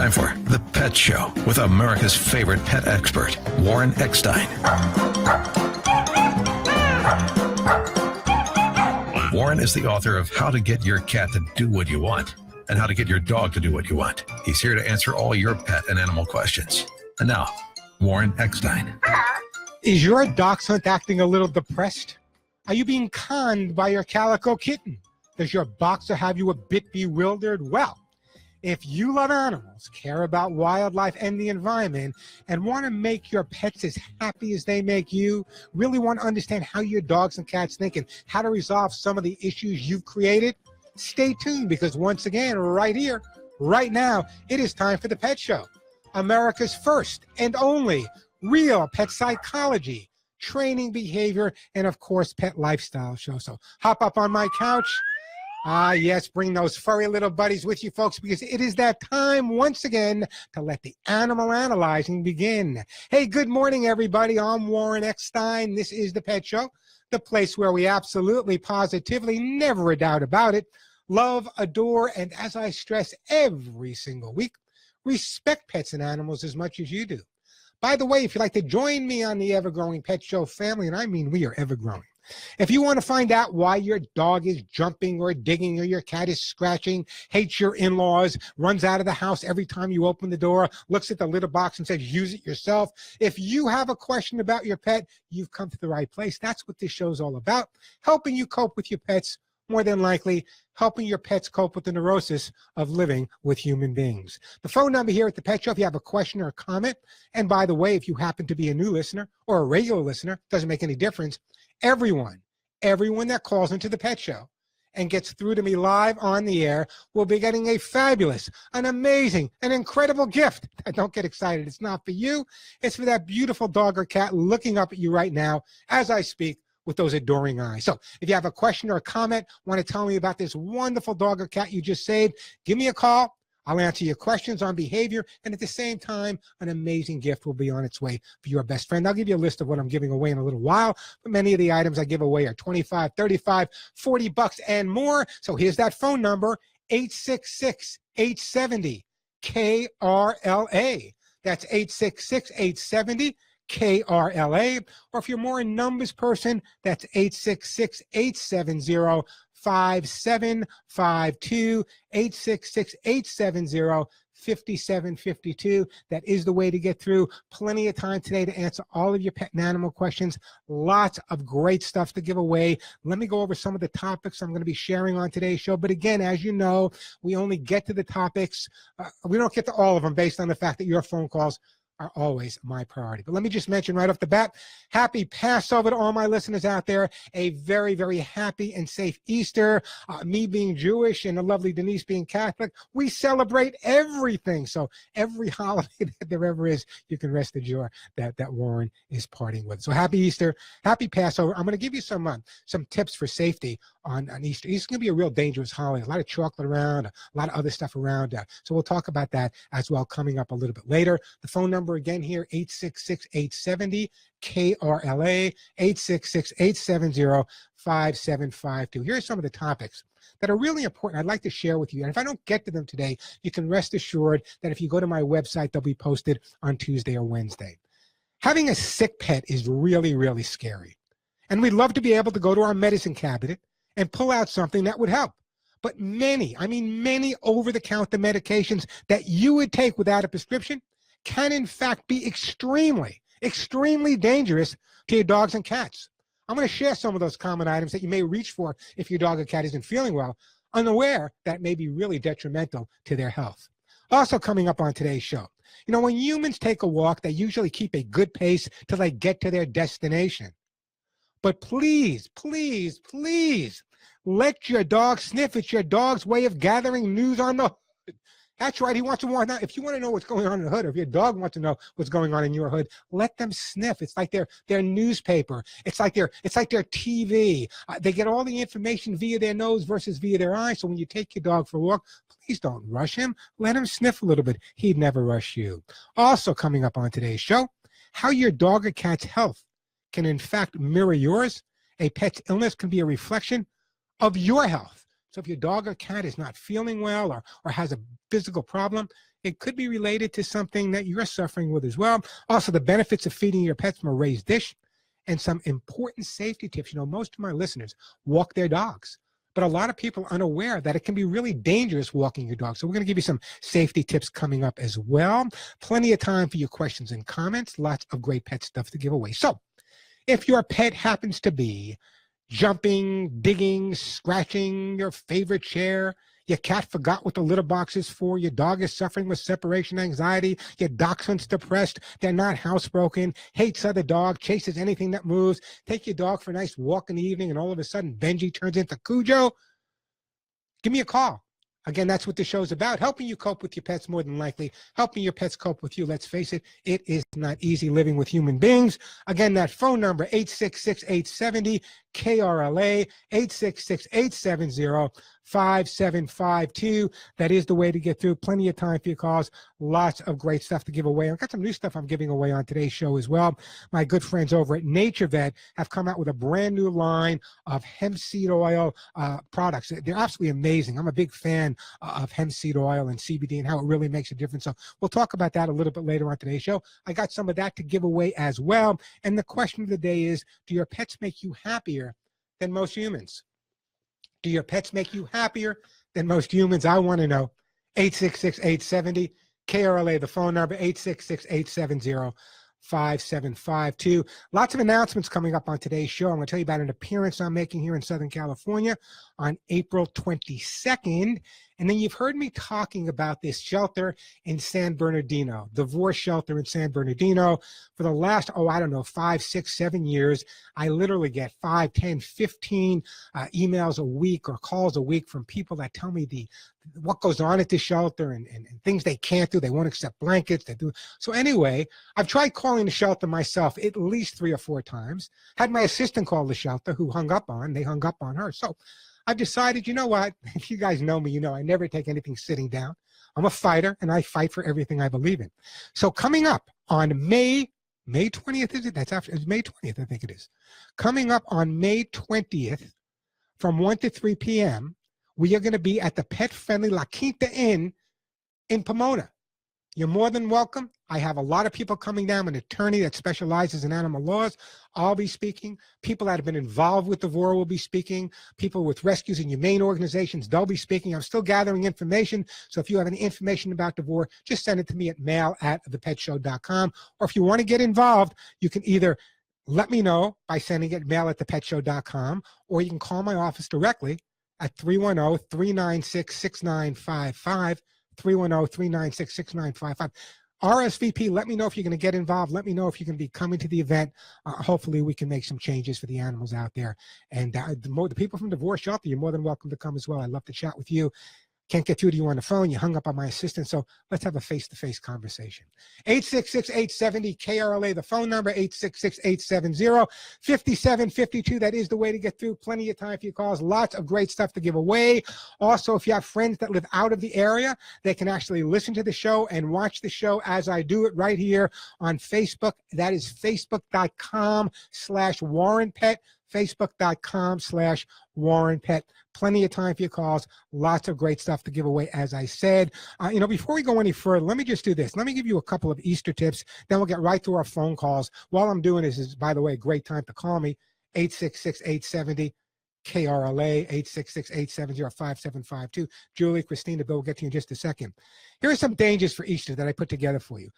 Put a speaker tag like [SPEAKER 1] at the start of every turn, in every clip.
[SPEAKER 1] time for The Pet Show with America's favorite pet expert, Warren Eckstein. Warren is the author of How to Get Your Cat to Do What You Want and How to Get Your Dog to Do What You Want. He's here to answer all your pet and animal questions. And now, Warren Eckstein.
[SPEAKER 2] Is your dachshund acting a little depressed? Are you being conned by your calico kitten? Does your boxer have you a bit bewildered? Well, if you love animals, care about wildlife and the environment, and want to make your pets as happy as they make you, really want to understand how your dogs and cats think and how to resolve some of the issues you've created, stay tuned, because once again, right here, right now, it is time for The Pet Show, America's first and only real pet psychology, training, behavior, and of course, pet lifestyle show. So hop up on my couch. Yes, bring those furry little buddies with you, folks, because it is that time once again to let the animal analyzing begin. Hey, good morning, everybody. I'm Warren Eckstein. This is The Pet Show, the place where we absolutely, positively, never a doubt about it, love, adore, and as I stress every single week, respect pets and animals as much as you do. By the way, if you'd like to join me on the ever-growing Pet Show family, and I mean we are ever-growing, if you want to find out why your dog is jumping or digging or your cat is scratching, hates your in-laws, runs out of the house every time you open the door, looks at the litter box and says, use it yourself. If you have a question about your pet, you've come to the right place. That's what this show's all about, helping you cope with your pets, more than likely helping your pets cope with the neurosis of living with human beings. The phone number here at the Pet Show, if you have a question or a comment, and by the way, if you happen to be a new listener or a regular listener, doesn't make any difference, everyone that calls into the Pet Show and gets through to me live on the air will be getting a fabulous, an amazing, an incredible gift. Don't get excited. It's not for you. It's for that beautiful dog or cat looking up at you right now as I speak with those adoring eyes. So if you have a question or a comment, want to tell me about this wonderful dog or cat you just saved, give me a call. I'll answer your questions on behavior, and at the same time, an amazing gift will be on its way for your best friend. I'll give you a list of what I'm giving away in a little while, but many of the items I give away are $25, $35, $40, and more. So here's that phone number, 866-870-KRLA. That's 866-870-KRLA. Or if you're more a numbers person, that's 866-870-5752, 866-870-5752. That is the way to get through. Plenty of time today to answer all of your pet and animal questions. Lots of great stuff to give away. Let me go over some of the topics I'm going to be sharing on today's show. But again, as you know, we only get to the topics. We don't get to all of them based on the fact that your phone calls are always my priority. But let me just mention right off the bat, happy Passover to all my listeners out there. A very, very happy and safe Easter. Me being Jewish and the lovely Denise being Catholic, we celebrate everything. So every holiday that there ever is, you can rest assured that Warren is partying with. So happy Easter, happy Passover. I'm going to give you some tips for safety on Easter. Easter's going to be a real dangerous holiday. A lot of chocolate around, a lot of other stuff around. So we'll talk about that as well coming up a little bit later. The phone number again here, 866-870-KRLA, 866-870-5752. Here are some of the topics that are really important I'd like to share with you. And if I don't get to them today, you can rest assured that if you go to my website, they'll be posted on Tuesday or Wednesday. Having a sick pet is really, really scary. And we'd love to be able to go to our medicine cabinet and pull out something that would help. But many over-the-counter medications that you would take without a prescription can in fact be extremely, extremely dangerous to your dogs and cats. I'm going to share some of those common items that you may reach for if your dog or cat isn't feeling well, unaware that may be really detrimental to their health. Also coming up on today's show, when humans take a walk, they usually keep a good pace till they get to their destination. But please, please, please, let your dog sniff. It's your dog's way of gathering news on the hood. That's right. He wants to know. If you want to know what's going on in the hood, or if your dog wants to know what's going on in your hood, let them sniff. It's like their newspaper. It's like their TV. They get all the information via their nose versus via their eyes. So when you take your dog for a walk, please don't rush him. Let him sniff a little bit. He'd never rush you. Also coming up on today's show, how your dog or cat's health can in fact mirror yours. A pet's illness can be a reflection of your health. So if your dog or cat is not feeling well or has a physical problem, it could be related to something that you're suffering with as well. Also, the benefits of feeding your pets from a raised dish and some important safety tips. You know, most of my listeners walk their dogs, but a lot of people are unaware that it can be really dangerous walking your dog. So we're going to give you some safety tips coming up as well. Plenty of time for your questions and comments. Lots of great pet stuff to give away. So if your pet happens to be jumping, digging, scratching your favorite chair, your cat forgot what the litter box is for, your dog is suffering with separation anxiety, your dachshund's depressed, they're not housebroken, hates other dog, chases anything that moves, take your dog for a nice walk in the evening, and all of a sudden Benji turns into Cujo, give me a call. Again, that's what the show's about, helping you cope with your pets, more than likely, helping your pets cope with you. Let's face it, it is not easy living with human beings. Again, that phone number, 866-870-KRLA, 866-870-5752. That is the way to get through. Plenty of time for your calls. Lots of great stuff to give away. I've got some new stuff I'm giving away on today's show as well. My good friends over at Nature Vet have come out with a brand new line of hemp seed oil products. They're absolutely amazing. I'm a big fan of hemp seed oil and CBD and how it really makes a difference. So we'll talk about that a little bit later on today's show. I got some of that to give away as well. And the question of the day is, do your pets make you happier than most humans? Do your pets make you happier than most humans? I want to know. 866-870-KRLA, the phone number, 866-870-5752. Lots of announcements coming up on today's show. I'm going to tell you about an appearance I'm making here in Southern California on April 22nd. And then you've heard me talking about this shelter in San Bernardino, divorce shelter in San Bernardino. For the last, 5, 6, 7 years, I literally get 5, 10, 15 emails a week or calls a week from people that tell me what goes on at the shelter and things they can't do. They won't accept blankets. They do. So anyway, I've tried calling the shelter myself at least 3 or 4 times. Had my assistant call the shelter, who they hung up on her. So I've decided, you know what? If you guys know me, you know I never take anything sitting down. I'm a fighter, and I fight for everything I believe in. So coming up on May 20th, is it? It's May 20th, I think it is. Coming up on May 20th from 1 to 3 p.m., we are going to be at the pet-friendly La Quinta Inn in Pomona. You're more than welcome. I have a lot of people coming down, an attorney that specializes in animal laws. I'll be speaking. People that have been involved with DeVore will be speaking. People with rescues and humane organizations, they'll be speaking. I'm still gathering information. So if you have any information about DeVore, just send it to me at mail@thepetshow.com. Or if you want to get involved, you can either let me know by sending it mail@thepetshow.com, or you can call my office directly at 310-396-6955. 310-396-6955. RSVP, let me know if you're going to get involved. Let me know if you're going to be coming to the event. Hopefully we can make some changes for the animals out there. And the people from Divorce Shelter, you're more than welcome to come as well. I'd love to chat with you. Can't get through to you on the phone. You hung up on my assistant. So let's have a face-to-face conversation. 866-870-KRLA, the phone number, 866-870-5752. That is the way to get through. Plenty of time for your calls. Lots of great stuff to give away. Also, if you have friends that live out of the area, they can actually listen to the show and watch the show as I do it right here on Facebook. That is facebook.com/WarrenPet. Facebook.com/WarrenPet. Plenty of time for your calls. Lots of great stuff to give away, as I said. Before we go any further, let me just do this. Let me give you a couple of Easter tips. Then we'll get right to our phone calls. While I'm doing this is, by the way, a great time to call me, 866-870-KRLA, 866-870-5752. Julie, Christina, Bill will get to you in just a second. Here are some dangers for Easter that I put together for you.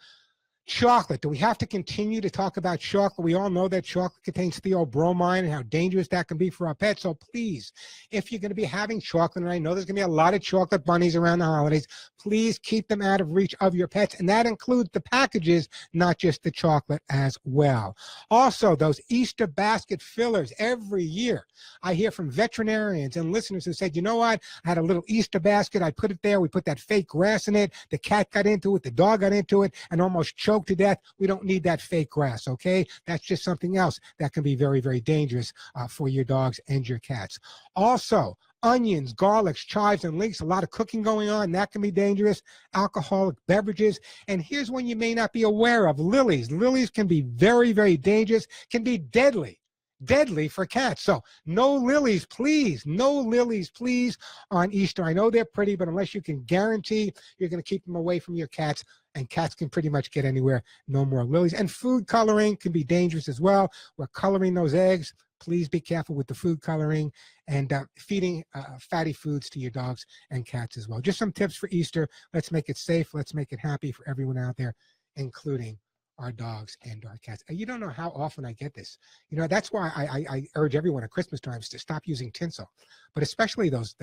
[SPEAKER 2] Chocolate. Do we have to continue to talk about chocolate? We all know that chocolate contains theobromine and how dangerous that can be for our pets. So please, if you're going to be having chocolate, and I know there's going to be a lot of chocolate bunnies around the holidays, please keep them out of reach of your pets. And that includes the packages, not just the chocolate as well. Also, those Easter basket fillers every year. I hear from veterinarians and listeners who said, you know what? I had a little Easter basket. I put it there. We put that fake grass in it. The cat got into it. The dog got into it and almost choked to death. We don't need that fake grass, okay? That's just something else that can be very, very dangerous for your dogs and your cats. Also, onions, garlics, chives, and leeks, a lot of cooking going on. That can be dangerous. Alcoholic beverages. And here's one you may not be aware of, lilies. Lilies can be very, very dangerous, can be deadly. deadly for cats. So no lilies, please. No lilies, please, on Easter. I know they're pretty, but unless you can guarantee you're going to keep them away from your cats, and cats can pretty much get anywhere, no more lilies. And food coloring can be dangerous as well. We're coloring those eggs. Please be careful with the food coloring and feeding fatty foods to your dogs and cats as well. Just some tips for Easter. Let's make it safe. Let's make it happy for everyone out there, including our dogs and our cats. You don't know how often I get this. You know, that's why I urge everyone at Christmas times to stop using tinsel, but especially those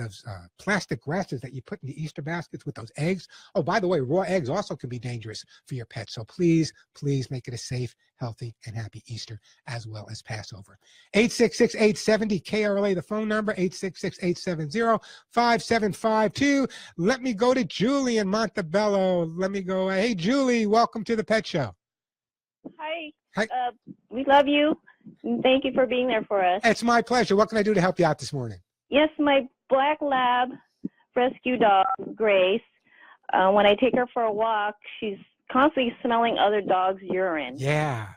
[SPEAKER 2] plastic grasses that you put in the Easter baskets with those eggs. Oh, by the way, raw eggs also can be dangerous for your pets. So please, please make it a safe, healthy, and happy Easter as well as Passover. 866-870-KRLA, the phone number, 866-870-5752. Let me go to Julie in Montebello. Let me go. Hey, Julie, welcome to the Pet Show.
[SPEAKER 3] Hi.
[SPEAKER 2] Hi.
[SPEAKER 3] We love you. Thank you for being there for us.
[SPEAKER 2] It's my pleasure. What can I do to help you out this morning?
[SPEAKER 3] Yes, my black lab rescue dog, Grace, when I take her for a walk, she's constantly smelling other dogs' urine.
[SPEAKER 2] Yeah.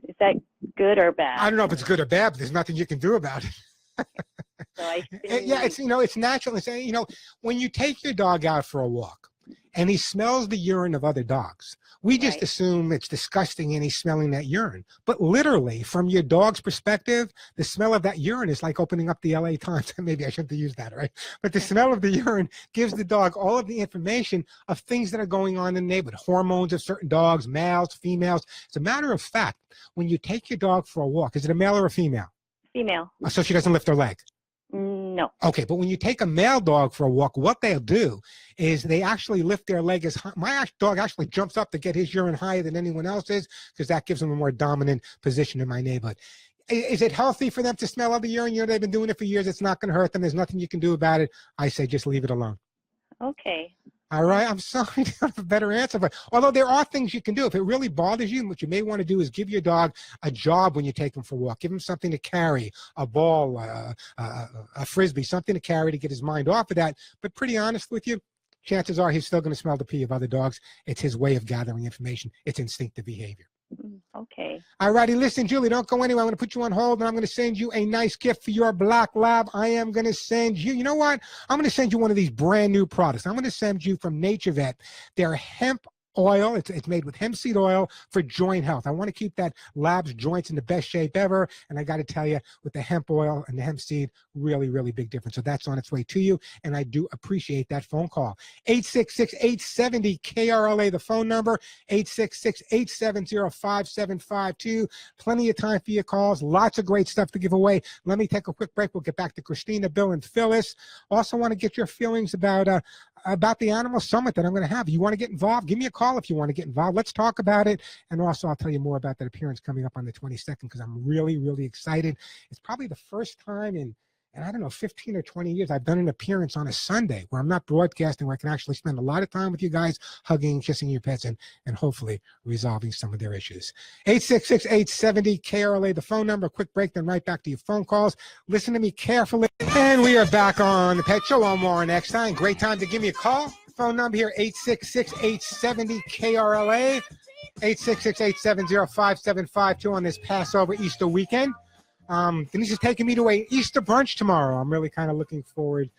[SPEAKER 3] Is that good or bad?
[SPEAKER 2] I don't know if it's good or bad, but there's nothing you can do about it.
[SPEAKER 3] So I
[SPEAKER 2] Yeah, it's, you know, it's natural. It's, you know, when you take your dog out for a walk and he smells the urine of other dogs, we just assume it's disgusting and he's smelling that urine. But literally, from your dog's perspective, the smell of that urine is like opening up the LA Times. Maybe I shouldn't have used that, right? But the smell of the urine gives the dog all of the information of things that are going on in the neighborhood, hormones of certain dogs, males, females. As a matter of fact, when you take your dog for a walk, is it a male or a female?
[SPEAKER 3] Female.
[SPEAKER 2] So she doesn't lift her leg?
[SPEAKER 3] No.
[SPEAKER 2] Okay, but when you take a male dog for a walk, what they'll do is they actually lift their leg as high. My dog actually jumps up to get his urine higher than anyone else's because that gives them a more dominant position in my neighborhood. Is it healthy for them to smell other urine? You know, they've been doing it for years. It's not going to hurt them. There's nothing you can do about it. I say just leave it alone.
[SPEAKER 3] Okay.
[SPEAKER 2] All right. I'm sorry I don't have a better answer. But although there are things you can do. If it really bothers you, what you may want to do is give your dog a job when you take him for a walk. Give him something to carry, a ball, a Frisbee, something to carry to get his mind off of that. But pretty honest with you, chances are he's still going to smell the pee of other dogs. It's his way of gathering information. It's instinctive behavior.
[SPEAKER 3] Okay.
[SPEAKER 2] All righty. Listen, Julie, don't go anywhere. I'm going to put you on hold, and I'm going to send you a nice gift for your black lab. I am going to send you, you know what? I'm going to send you one of these brand new products. I'm going to send you from Nature Vet their hemp oil. It's made with hemp seed oil for joint health. I want to keep that lab's joints in the best shape ever. And I got to tell you, with the hemp oil and the hemp seed, really, really big difference. So that's on its way to you. And I do appreciate that phone call. 866-870-KRLA, the phone number, 866-870-5752. Plenty of time for your calls. Lots of great stuff to give away. Let me take a quick break. We'll get back to Christina, Bill, and Phyllis. Also want to get your feelings about the Animal Summit that I'm going to have. You want to get involved? Give me a call if you want to get involved. Let's talk about it. And also, I'll tell you more about that appearance coming up on the 22nd because I'm really, really excited. It's probably the first time in, I don't know, 15 or 20 years I've done an appearance on a Sunday where I'm not broadcasting, where I can actually spend a lot of time with you guys, hugging, kissing your pets, and hopefully resolving some of their issues. 866-870-KRLA, the phone number. Quick break, then right back to your phone calls. Listen to me carefully. And we are back on the Pet Show. I'm Warren Eckstein. Great time to give me a call. Phone number here, 866-870-KRLA, 866-870-5752 on this Passover Easter weekend. Denise is taking me to a Easter brunch tomorrow. I'm really kind of looking forward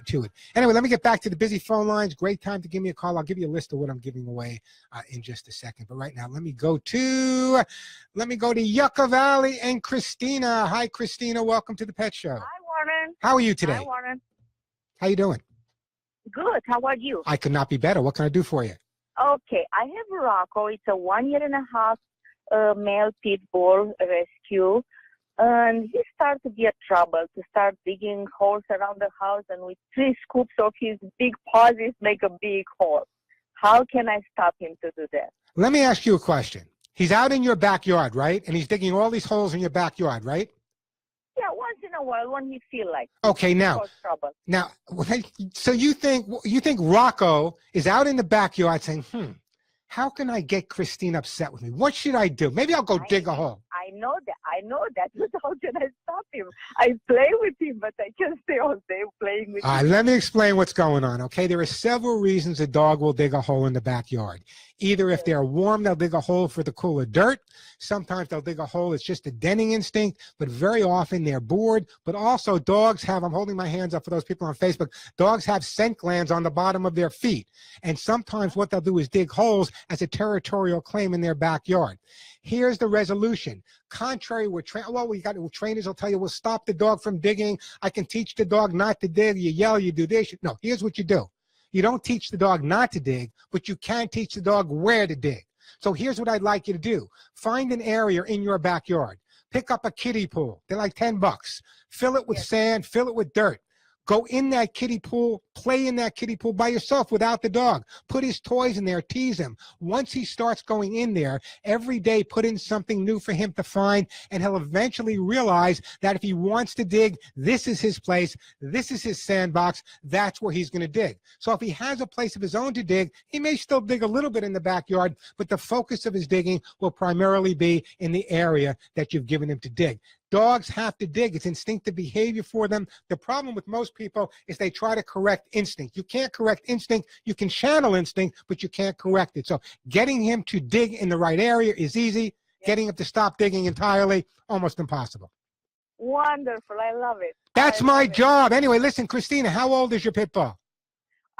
[SPEAKER 2] to it. Anyway, let me get back to the busy phone lines. Great time to give me a call. I'll give you a list of what I'm giving away in just a second. But right now, let me go to Yucca Valley and Christina. Hi, Christina. Welcome to the Pet Show.
[SPEAKER 4] Hi, Warren.
[SPEAKER 2] How are you today?
[SPEAKER 4] Hi, Warren.
[SPEAKER 2] How you doing?
[SPEAKER 4] Good. How are you?
[SPEAKER 2] I could not be better. What can I do for you?
[SPEAKER 4] Okay. I have Rocco. It's a 1.5 year male pit bull rescue. And he started to get trouble, to start digging holes around the house. And with 3 scoops of his big paws, he make a big hole. How can I stop him to do that?
[SPEAKER 2] Let me ask you a question. He's out in your backyard, right? And he's digging all these holes in your backyard, right?
[SPEAKER 4] Yeah, once in a while when he feel like
[SPEAKER 2] okay, now, so you think Rocco is out in the backyard saying, how can I get Christine upset with me? What should I do? Maybe I'll go dig a hole.
[SPEAKER 4] I know that. But how can I stop him? I play with him, but I can't stay all day playing with him.
[SPEAKER 2] Let me explain what's going on, okay? There are several reasons a dog will dig a hole in the backyard. Either if they're warm, they'll dig a hole for the cooler dirt. Sometimes they'll dig a hole. It's just a denning instinct, but very often they're bored. But also dogs have, I'm holding my hands up for those people on Facebook, dogs have scent glands on the bottom of their feet. And sometimes what they'll do is dig holes as a territorial claim in their backyard. Here's the resolution. Contrary with trainers will tell you, well, stop the dog from digging. I can teach the dog not to dig. You yell, you do this. No, here's what you do. You don't teach the dog not to dig, but you can teach the dog where to dig. So here's what I'd like you to do. Find an area in your backyard. Pick up a kiddie pool. They're like $10. Fill it with sand, fill it with dirt. Go in that kiddie pool, play in that kiddie pool by yourself without the dog. Put his toys in there, tease him. Once he starts going in there, every day put in something new for him to find, and he'll eventually realize that if he wants to dig, this is his place, this is his sandbox, that's where he's going to dig. So if he has a place of his own to dig, he may still dig a little bit in the backyard, but the focus of his digging will primarily be in the area that you've given him to dig. Dogs have to dig. It's instinctive behavior for them. The problem with most people is they try to correct instinct. You can't correct instinct. You can channel instinct, but you can't correct it. So getting him to dig in the right area is easy. Getting him to stop digging entirely, almost impossible.
[SPEAKER 4] Wonderful. I love it.
[SPEAKER 2] That's my job. Anyway, listen, Christina, how old is your pit bull?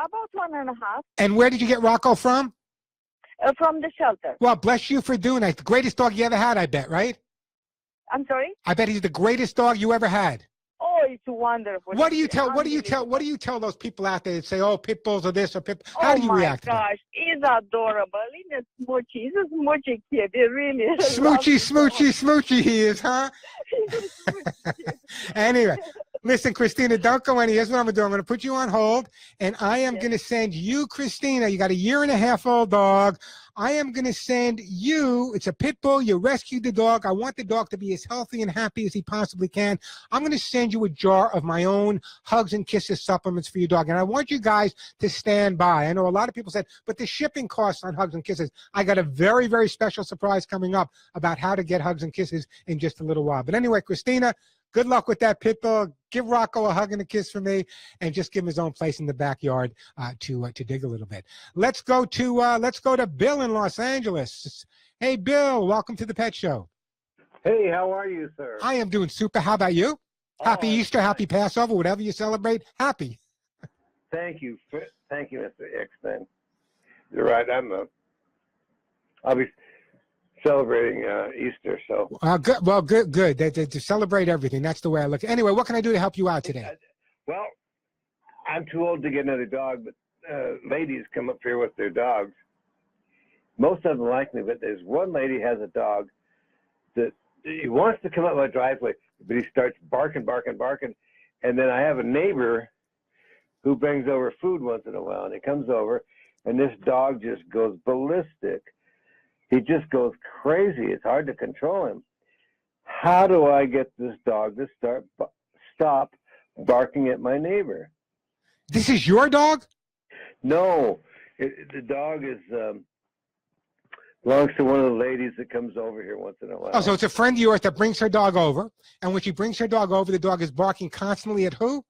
[SPEAKER 4] About 1.5.
[SPEAKER 2] And where did you get Rocco from?
[SPEAKER 4] From the shelter.
[SPEAKER 2] Well, bless you for doing that. The greatest dog you ever had, I bet, right?
[SPEAKER 4] I'm sorry?
[SPEAKER 2] I bet he's the greatest dog you ever had.
[SPEAKER 4] Oh, it's wonderful.
[SPEAKER 2] What do you tell those people out there that say, oh, pit bulls are this or pit? How do you react to that?
[SPEAKER 4] Oh my gosh, he's adorable. He's a smoochy. He's a smoochy kid. He really is.
[SPEAKER 2] Smoochy he is, huh? Anyway, listen, Christina, don't go any. Here's what I'm going to do. I'm going to put you on hold, and I am going to send you, Christina, you got a 1.5-year-old dog. I am going to send you, it's a pit bull, you rescued the dog. I want the dog to be as healthy and happy as he possibly can. I'm going to send you a jar of my own Hugs and Kisses supplements for your dog. And I want you guys to stand by. I know a lot of people said, but the shipping costs on Hugs and Kisses. I got a very, very special surprise coming up about how to get Hugs and Kisses in just a little while. But anyway, Christina, good luck with that pit bull. Give Rocco a hug and a kiss for me, and just give him his own place in the backyard to dig a little bit. Let's go to Bill in Los Angeles. Hey, Bill, welcome to the Pet Show.
[SPEAKER 5] Hey, how are you, sir?
[SPEAKER 2] I am doing super. How about you? Happy Easter, happy Passover, whatever you celebrate. Happy.
[SPEAKER 5] Thank you, Mr. Eckstein. You're right. I'll be celebrating Easter, so.
[SPEAKER 2] Good. Well, good. To celebrate everything. That's the way I look. Anyway, what can I do to help you out today?
[SPEAKER 5] Well, I'm too old to get another dog, but ladies come up here with their dogs. Most of them like me, but there's one lady has a dog that he wants to come up my driveway, but he starts barking, and then I have a neighbor who brings over food once in a while, and he comes over, and this dog just goes ballistic. He just goes crazy. It's hard to control him. How do I get this dog to stop barking at my neighbor?
[SPEAKER 2] This is your dog?
[SPEAKER 5] No, the dog is belongs to one of the ladies that comes over here once in a while.
[SPEAKER 2] Oh, so it's a friend of yours that brings her dog over, and when she brings her dog over, the dog is barking constantly at who?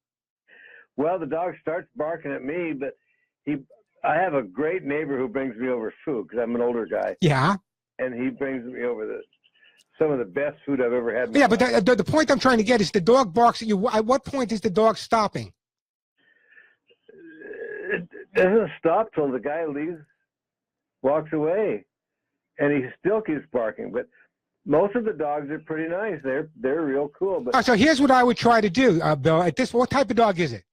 [SPEAKER 5] Well, the dog starts barking at me, but I have a great neighbor who brings me over food because I'm an older guy.
[SPEAKER 2] Yeah.
[SPEAKER 5] And he brings me over some of the best food I've ever had.
[SPEAKER 2] Yeah, but the point I'm trying to get is the dog barks at you. At what point is the dog stopping?
[SPEAKER 5] It doesn't stop till the guy leaves, walks away, and he still keeps barking. But most of the dogs are pretty nice. They're real cool. But
[SPEAKER 2] so here's what I would try to do, Bill. What type of dog is it?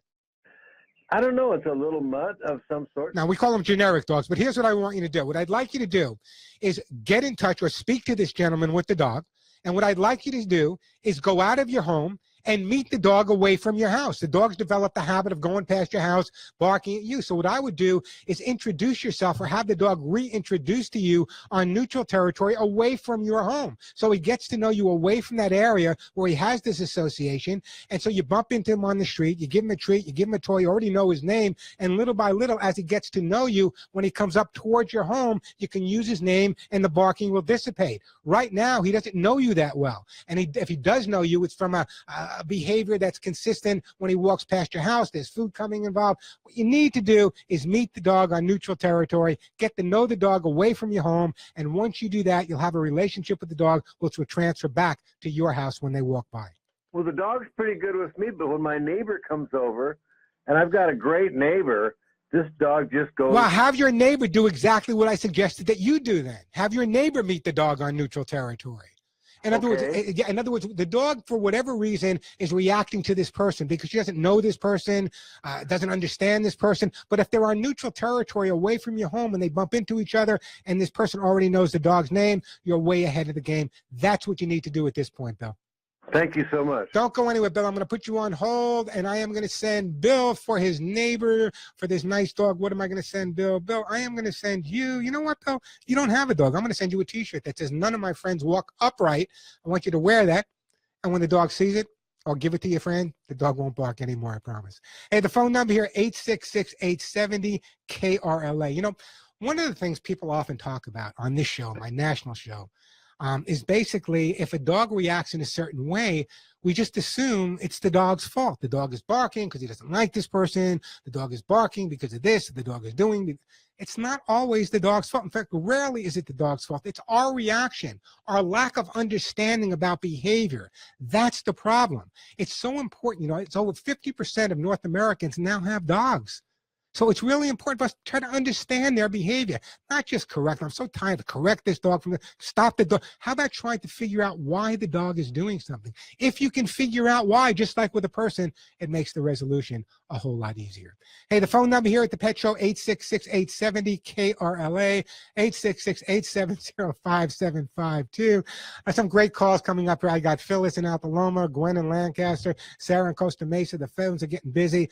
[SPEAKER 5] I don't know. It's a little mutt of some sort.
[SPEAKER 2] Now, we call them generic dogs, but here's what I want you to do. What I'd like you to do is get in touch or speak to this gentleman with the dog. And what I'd like you to do is go out of your home and meet the dog away from your house. The dog's developed the habit of going past your house, barking at you. So what I would do is introduce yourself or have the dog reintroduce to you on neutral territory away from your home. So he gets to know you away from that area where he has this association. And so you bump into him on the street, you give him a treat, you give him a toy, you already know his name. And little by little, as he gets to know you, when he comes up towards your home, you can use his name and the barking will dissipate. Right now, he doesn't know you that well. And if he does know you, it's from a behavior that's consistent when he walks past your house. There's food coming involved. What you need to do is meet the dog on neutral territory, get to know the dog away from your home, and once you do that, you'll have a relationship with the dog, which will transfer back to your house when they walk by.
[SPEAKER 5] Well, the dog's pretty good with me, but when my neighbor comes over, and I've got a great neighbor, this dog just goes.
[SPEAKER 2] Well, have your neighbor do exactly what I suggested that you do then. Have your neighbor meet the dog on neutral territory. In other words, the dog, for whatever reason, is reacting to this person because she doesn't know this person, doesn't understand this person. But if they're on neutral territory away from your home and they bump into each other and this person already knows the dog's name, you're way ahead of the game. That's what you need to do at this point, Bill.
[SPEAKER 5] Thank you so much.
[SPEAKER 2] Don't go anywhere, Bill. I'm going to put you on hold, and I am going to send Bill for his neighbor, for this nice dog. What am I going to send Bill? Bill, I am going to send you. You know what, Bill? You don't have a dog. I'm going to send you a T-shirt that says, "None of my friends walk upright." I want you to wear that, and when the dog sees it, or give it to your friend, the dog won't bark anymore, I promise. Hey, the phone number here, 866-870-KRLA. You know, one of the things people often talk about on this show, my national show, is basically if a dog reacts in a certain way, we just assume it's the dog's fault. The dog is barking because he doesn't like this person. The dog is barking because of this. The dog is doing. It's not always the dog's fault. In fact, rarely is it the dog's fault. It's our reaction, our lack of understanding about behavior. That's the problem. It's so important. You know, it's over 50% of North Americans now have dogs. So it's really important for us to try to understand their behavior, not just correct. I'm so tired of correct this dog from stop the dog. How about trying to figure out why the dog is doing something? If you can figure out why, just like with a person, it makes the resolution a whole lot easier. Hey, the phone number here at the Pet Show, 866-870-KRLA, 866-870-5752. Some great calls coming up here. I got Phyllis in Altaloma, Gwen in Lancaster, Sarah in Costa Mesa. The phones are getting busy.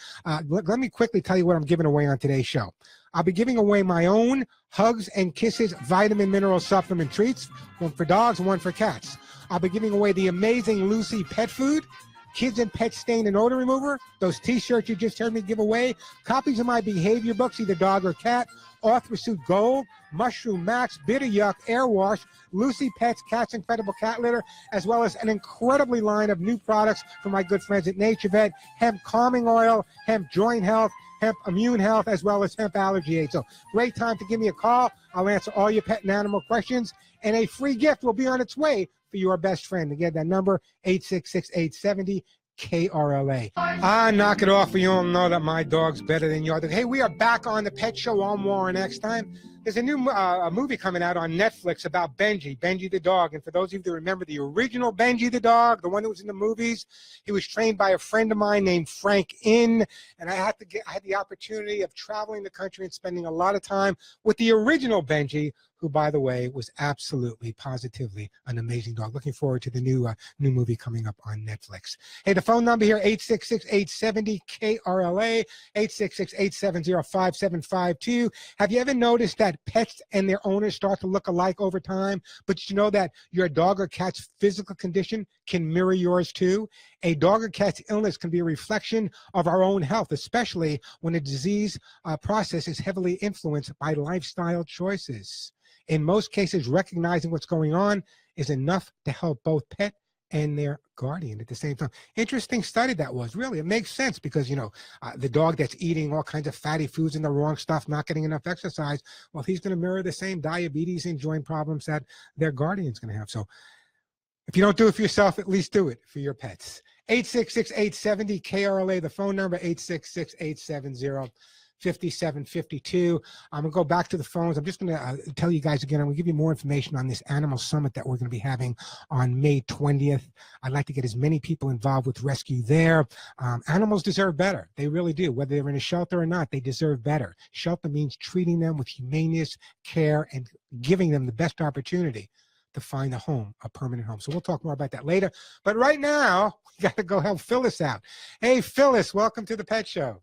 [SPEAKER 2] Let me quickly tell you what I'm giving away on today's show. I'll be giving away my own Hugs and Kisses vitamin mineral supplement treats, one for dogs, one for cats. I'll be giving away the amazing Lucy pet food, Kids and Pet Stain and Odor Remover, those T-shirts you just heard me give away, copies of my behavior books, either dog or cat, Arthrosuit Gold, Mushroom Max, Bitter Yuck, Air Wash, Lucy Pets, Cat's Incredible Cat Litter, as well as an incredibly line of new products from my good friends at NatureVet, Hemp Calming Oil, Hemp Joint Health, Hemp Immune Health, as well as Hemp Allergy Aid. So great time to give me a call. I'll answer all your pet and animal questions, and a free gift will be on its way for your best friend. Again, that number, 866-870-KRLA. Knock it off. We all know that my dog's better than your dog. Hey, we are back on the Pet Show. I'm Warren Eckstein. There's a new movie coming out on Netflix about Benji the dog. And for those of you that remember the original Benji the dog, the one that was in the movies, he was trained by a friend of mine named Frank Inn. And I had the opportunity of traveling the country and spending a lot of time with the original Benji, who, by the way, was absolutely, positively an amazing dog. Looking forward to the new movie coming up on Netflix. Hey, the phone number here, 866-870-KRLA, 866-870-5752. Have you ever noticed that pets and their owners start to look alike over time? But did you know that your dog or cat's physical condition can mirror yours too? A dog or cat's illness can be a reflection of our own health, especially when a disease process is heavily influenced by lifestyle choices. In most cases, recognizing what's going on is enough to help both pet and their guardian at the same time. Interesting study that was. Really, it makes sense because, you know, the dog that's eating all kinds of fatty foods and the wrong stuff, not getting enough exercise, well, he's going to mirror the same diabetes and joint problems that their guardian's going to have. So if you don't do it for yourself, at least do it for your pets. 866-870-KRLA, the phone number, 866-870-5752. I'm going to go back to the phones. I'm just going to tell you guys again, I'm going to give you more information on this animal summit that we're going to be having on May 20th. I'd like to get as many people involved with rescue there. Animals deserve better. They really do. Whether they're in a shelter or not, they deserve better. Shelter means treating them with humaneness, care, and giving them the best opportunity to find a home, a permanent home. So we'll talk more about that later. But right now, we got to go help Phyllis out. Hey, Phyllis, welcome to the Pet Show.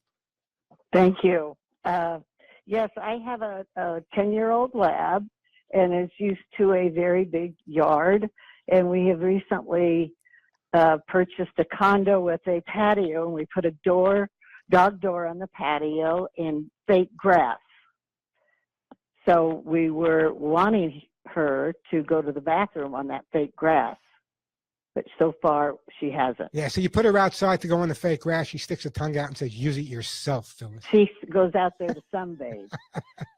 [SPEAKER 6] Thank you. Yes, I have a 10-year-old lab, and is used to a very big yard. And we have recently purchased a condo with a patio, and we put a dog door on the patio and fake grass. So we were wanting her to go to the bathroom on that fake grass. but so far she hasn't.
[SPEAKER 2] Yeah, so you put her outside to go on the fake grass. She sticks her tongue out and says, use it yourself, Phyllis.
[SPEAKER 6] She goes out there to sunbathe.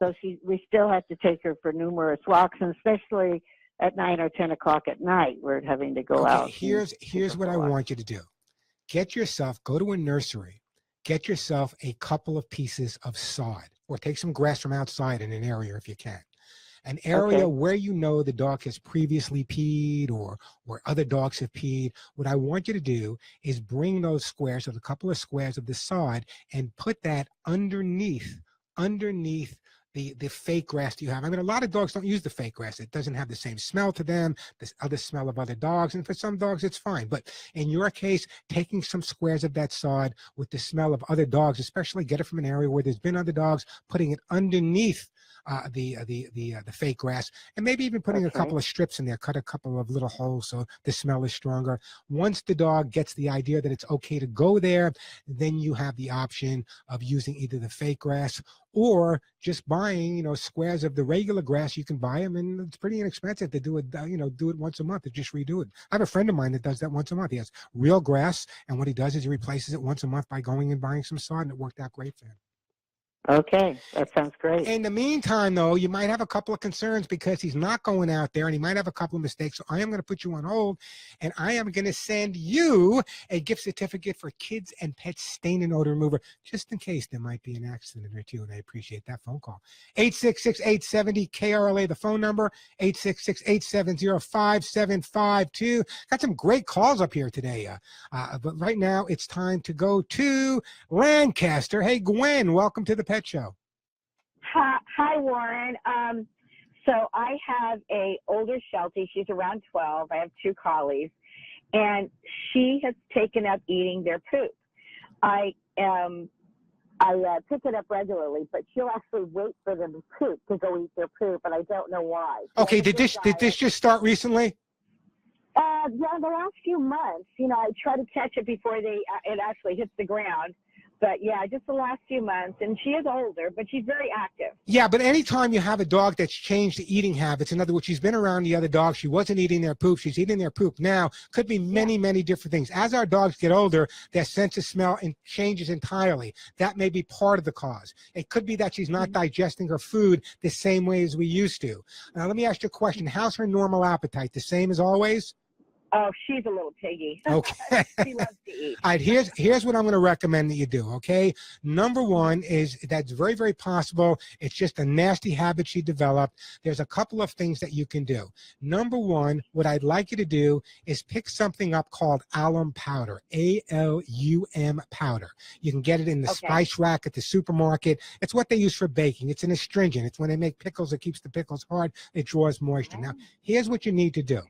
[SPEAKER 6] So we still have to take her for numerous walks, and especially at 9 or 10 o'clock at night, we're having to go out.
[SPEAKER 2] Here's what I want you to do. Go to a nursery, get yourself a couple of pieces of sod, or take some grass from outside in an area if you can. An area where you know the dog has previously peed or where other dogs have peed. What I want you to do is bring those squares, or a couple of squares of the sod, and put that underneath the fake grass that you have. I mean, a lot of dogs don't use the fake grass. It doesn't have the same smell to them, this other smell of other dogs. And for some dogs, it's fine. But in your case, taking some squares of that sod with the smell of other dogs, especially get it from an area where there's been other dogs, putting it underneath the fake grass, and maybe even putting a couple of strips in there, cut a couple of little holes so the smell is stronger. Once the dog gets the idea that it's okay to go there, then you have the option of using either the fake grass or just buying, squares of the regular grass. You can buy them, and it's pretty inexpensive to do it, do it once a month, to just redo it. I have a friend of mine that does that once a month. He has real grass, and what he does is he replaces it once a month by going and buying some sod, and it worked out great for him.
[SPEAKER 6] Okay, that sounds great.
[SPEAKER 2] In the meantime, though, you might have a couple of concerns because he's not going out there, and he might have a couple of mistakes. So I am going to put you on hold, and I am going to send you a gift certificate for Kids and Pets Stain and Odor Remover, just in case there might be an accident or two, and I appreciate that phone call. 866-870-KRLA, the phone number, 866-870-5752. Got some great calls up here today, but right now it's time to go to Lancaster. Hey, Gwen, welcome to the Pet Show.
[SPEAKER 7] Hi, Warren. So I have a older Sheltie. She's around 12. I have 2 collies, and she has taken up eating their poop. I pick it up regularly, but she'll actually wait for them to poop to go eat their poop, and I don't know why.
[SPEAKER 2] Okay, did this just start recently?
[SPEAKER 7] Yeah, the last few months. I try to catch it before it actually hits the ground. But yeah, just the last few months, and she is older, but she's very active.
[SPEAKER 2] Yeah, but anytime you have a dog that's changed the eating habits, in other words, she's been around the other dogs, she wasn't eating their poop, she's eating their poop now, could be many, many different things. As our dogs get older, their sense of smell changes entirely. That may be part of the cause. It could be that she's not digesting her food the same way as we used to. Now, let me ask you a question. How's her normal appetite? The same as always?
[SPEAKER 7] Oh, she's a little piggy.
[SPEAKER 2] Okay.
[SPEAKER 7] She loves to eat.
[SPEAKER 2] All right, here's what I'm going to recommend that you do, okay? Number one is that's very, very possible. It's just a nasty habit she developed. There's a couple of things that you can do. Number one, what I'd like you to do is pick something up called alum powder, A-L-U-M powder. You can get it in the spice rack at the supermarket. It's what they use for baking. It's an astringent. It's when they make pickles, it keeps the pickles hard. It draws moisture. Now, here's what you need to do.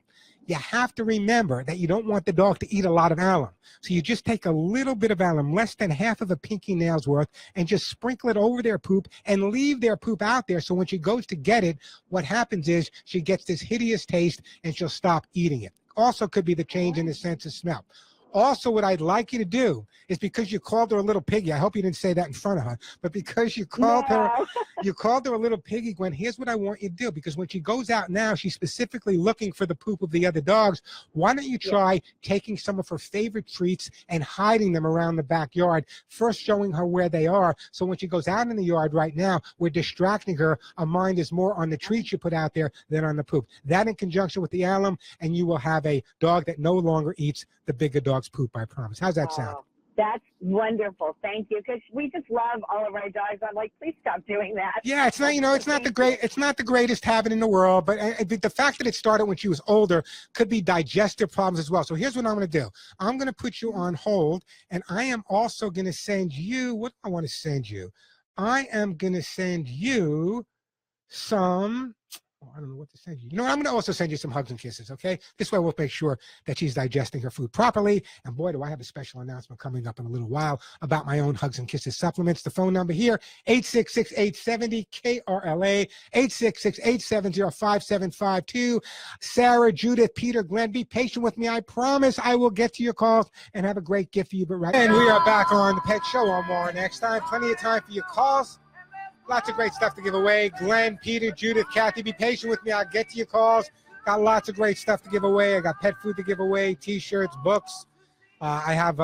[SPEAKER 2] You have to remember that you don't want the dog to eat a lot of alum. So you just take a little bit of alum, less than half of a pinky nail's worth, and just sprinkle it over their poop and leave their poop out there. So when she goes to get it, what happens is she gets this hideous taste and she'll stop eating it. Also could be the change in the sense of smell. Also, what I'd like you to do is, because you called her a little piggy, I hope you didn't say that in front of her, but because you called her a little piggy, Gwen, here's what I want you to do, because when she goes out now, she's specifically looking for the poop of the other dogs. Why don't you try taking some of her favorite treats and hiding them around the backyard, first showing her where they are, so when she goes out in the yard right now, we're distracting her. Her mind is more on the treats you put out there than on the poop. That in conjunction with the alum, and you will have a dog that no longer eats the bigger dog's poop, I promise. How's that sound?
[SPEAKER 7] That's wonderful. Thank you. Because we just love all of our dogs. I'm like, please stop doing that.
[SPEAKER 2] Yeah, it's not, it's not the greatest habit in the world, but the fact that it started when she was older could be digestive problems as well. So here's what I'm going to do. I'm going to put you on hold, and I am also going to send you, what do I want to send you? I am going to send you some, I don't know what to send you. I'm going to also send you some hugs and kisses, okay? This way we'll make sure that she's digesting her food properly. And boy, do I have a special announcement coming up in a little while about my own hugs and kisses supplements. The phone number here, 866-870-KRLA, 866-870-5752. Sarah, Judith, Peter, Glenn, be patient with me. I promise I will get to your calls and have a great gift for you. But right, and we are back on the Pet Show on Warren Eckstein. Plenty of time for your calls. Lots of great stuff to give away. Glenn, Peter, Judith, Kathy, be patient with me. I'll get to your calls. Got lots of great stuff to give away. I got pet food to give away, T-shirts, books. I have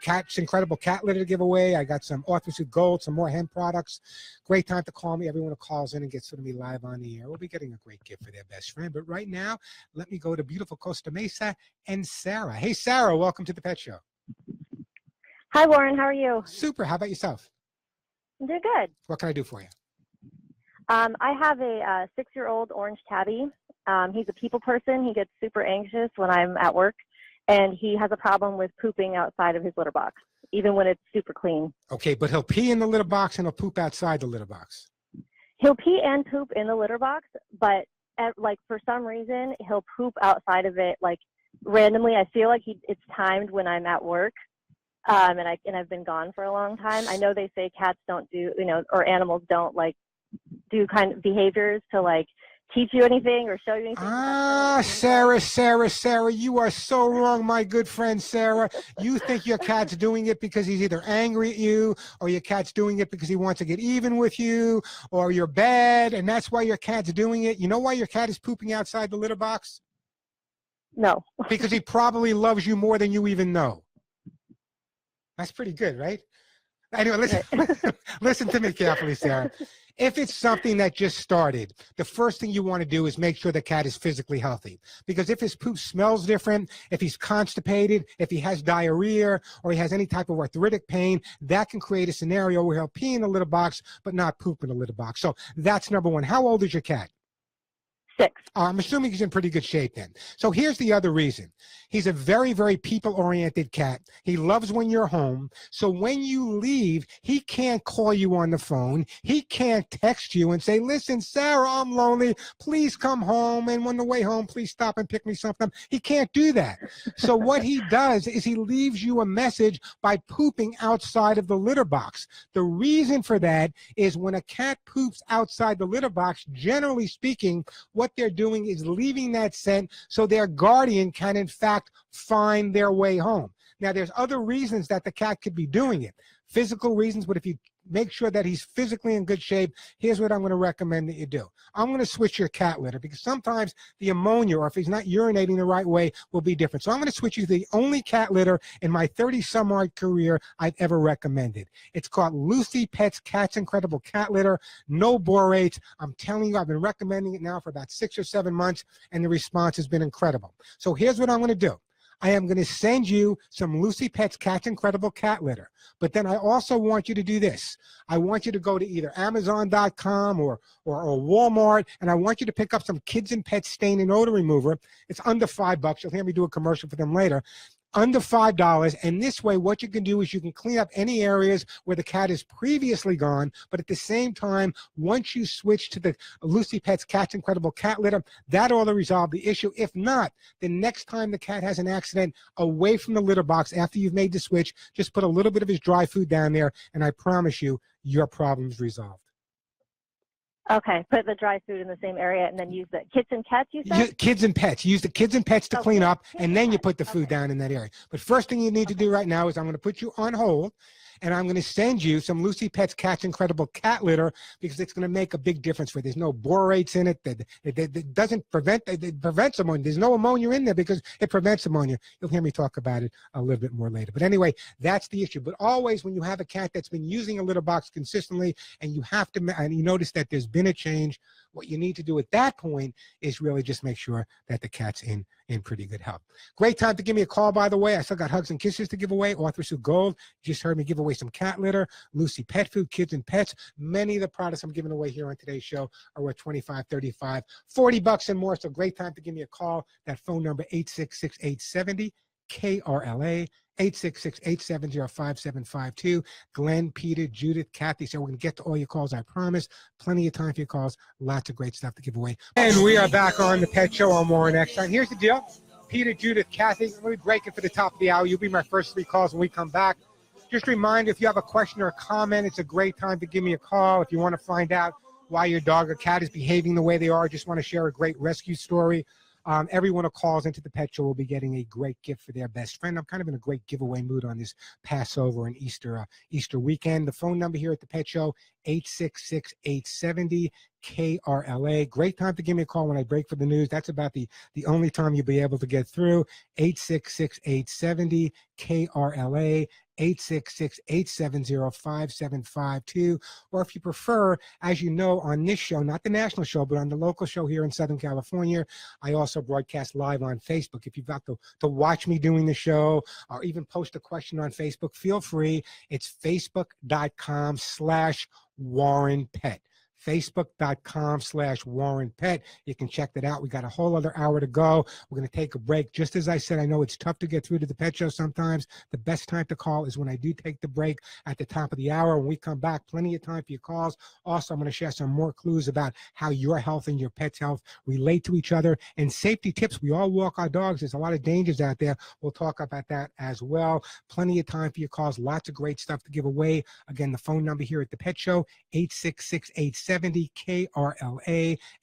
[SPEAKER 2] Cat's Incredible Cat Litter to give away. I got some Orthopedic Gold, some more hemp products. Great time to call me. Everyone who calls in and gets to me live on the air will be getting a great gift for their best friend. But right now, let me go to beautiful Costa Mesa and Sarah. Hey, Sarah, welcome to the Pet Show.
[SPEAKER 8] Hi, Warren. How are you?
[SPEAKER 2] Super. How about yourself?
[SPEAKER 8] I'm doing good.
[SPEAKER 2] What can I do for you?
[SPEAKER 8] I have a 6-year-old orange tabby. He's a people person. He gets super anxious when I'm at work, and he has a problem with pooping outside of his litter box, even when it's super clean.
[SPEAKER 2] Okay, but he'll pee in the litter box and he'll poop outside the litter box.
[SPEAKER 8] He'll pee and poop in the litter box, but for some reason, he'll poop outside of it, like randomly. I feel like it's timed when I'm at work. And I've been gone for a long time. I know they say cats don't do, or animals don't do kind of behaviors to teach you anything or show you anything.
[SPEAKER 2] Sarah, you are so wrong, my good friend Sarah. You think your cat's doing it because he's either angry at you, or your cat's doing it because he wants to get even with you, or you're bad, and that's why your cat's doing it. You know why your cat is pooping outside the litter box?
[SPEAKER 8] No.
[SPEAKER 2] Because he probably loves you more than you even know. That's pretty good, right? Anyway, listen to me carefully, Sarah. If it's something that just started, the first thing you want to do is make sure the cat is physically healthy. Because if his poop smells different, if he's constipated, if he has diarrhea, or he has any type of arthritic pain, that can create a scenario where he'll pee in the litter box but not poop in the litter box. So that's number one. How old is your cat?
[SPEAKER 8] 6.
[SPEAKER 2] I'm assuming he's in pretty good shape then. So here's the other reason. He's a very, very people-oriented cat. He loves when you're home. So when you leave, he can't call you on the phone. He can't text you and say, listen, Sarah, I'm lonely. Please come home. And on the way home, please stop and pick me something. He can't do that. So what he does is he leaves you a message by pooping outside of the litter box. The reason for that is when a cat poops outside the litter box, generally speaking, what they're doing is leaving that scent so their guardian can, in fact, find their way home. Now, there's other reasons that the cat could be doing it. Physical reasons, but if you make sure that he's physically in good shape, here's what I'm going to recommend that you do. I'm going to switch your cat litter because sometimes the ammonia, or if he's not urinating the right way, will be different. So I'm going to switch you to the only cat litter in my 30-some-odd career I've ever recommended. It's called Lucy Pet's Cat's Incredible Cat Litter. No borates. I'm telling you, I've been recommending it now for about 6 or 7 months, and the response has been incredible. So here's what I'm going to do. I am going to send you some Lucy Pet's Cat's Incredible Cat Litter. But then I also want you to do this. I want you to go to either Amazon.com or Walmart, and I want you to pick up some Kids and Pets Stain and Odor Remover. It's under $5. You'll hear me do a commercial for them later. Under $5, and this way what you can do is you can clean up any areas where the cat has previously gone, but at the same time, once you switch to the Lucy Pet's Cat's Incredible Cat Litter, that ought to resolve the issue. If not, the next time the cat has an accident away from the litter box after you've made the switch, just put a little bit of his dry food down there, and I promise you, your problem's resolved.
[SPEAKER 8] Okay, put the dry food in the same area and then use the Kids and Pets, you said?
[SPEAKER 2] Kids and Pets. Use the Kids and Pets to clean up, and then you put the food down in that area. But first thing you need to do right now is I'm going to put you on hold, and I'm going to send you some Lucy Pet's Cat's Incredible Cat Litter because it's going to make a big difference for you. There's no borates in it. It doesn't prevent, it prevents ammonia. There's no ammonia in there because it prevents ammonia. You'll hear me talk about it a little bit more later. But anyway, that's the issue. But always when you have a cat that's been using a litter box consistently and you have to, and you notice that there's been a change, what you need to do at that point is really just make sure that the cat's in pretty good health. Great time to give me a call, by the way. I still got hugs and kisses to give away. Orthopedic Gold. You just heard me give away some cat litter. Lucy Pet Food, Kids and Pets. Many of the products I'm giving away here on today's show are worth $25, $35, $40 and more. So great time to give me a call. That phone number, 866-870-KRLA. 866-870-5752. Glenn, Peter, Judith, Kathy. So we're going to get to all your calls, I promise. Plenty of time for your calls. Lots of great stuff to give away. And we are back on the Pet Show on Warren Eckstein. Here's the deal. Peter, Judith, Kathy, let me break it for the top of the hour. You'll be my first 3 calls when we come back. Just a reminder, if you have a question or a comment, it's a great time to give me a call. If you want to find out why your dog or cat is behaving the way they are, just want to share a great rescue story. Everyone who calls into the Pet Show will be getting a great gift for their best friend. I'm kind of in a great giveaway mood on this Passover and Easter weekend. The phone number here at the Pet Show, 866-870 KRLA. Great time to give me a call when I break for the news. That's about the only time you'll be able to get through. 866-870-KRLA. 866-870-5752. Or if you prefer, as you know, on this show, not the national show, but on the local show here in Southern California, I also broadcast live on Facebook. If you've got to watch me doing the show or even post a question on Facebook, feel free. It's facebook.com/Warren Pet. Facebook.com/Warren Pet. You can check that out. We got a whole other hour to go. We're going to take a break. Just as I said, I know it's tough to get through to the pet show sometimes. The best time to call is when I do take the break at the top of the hour. When we come back, plenty of time for your calls. Also, I'm going to share some more clues about how your health and your pet's health relate to each other and safety tips. We all walk our dogs. There's a lot of dangers out there. We'll talk about that as well. Plenty of time for your calls. Lots of great stuff to give away. Again, the phone number here at the Pet Show, 866-870-KRLA,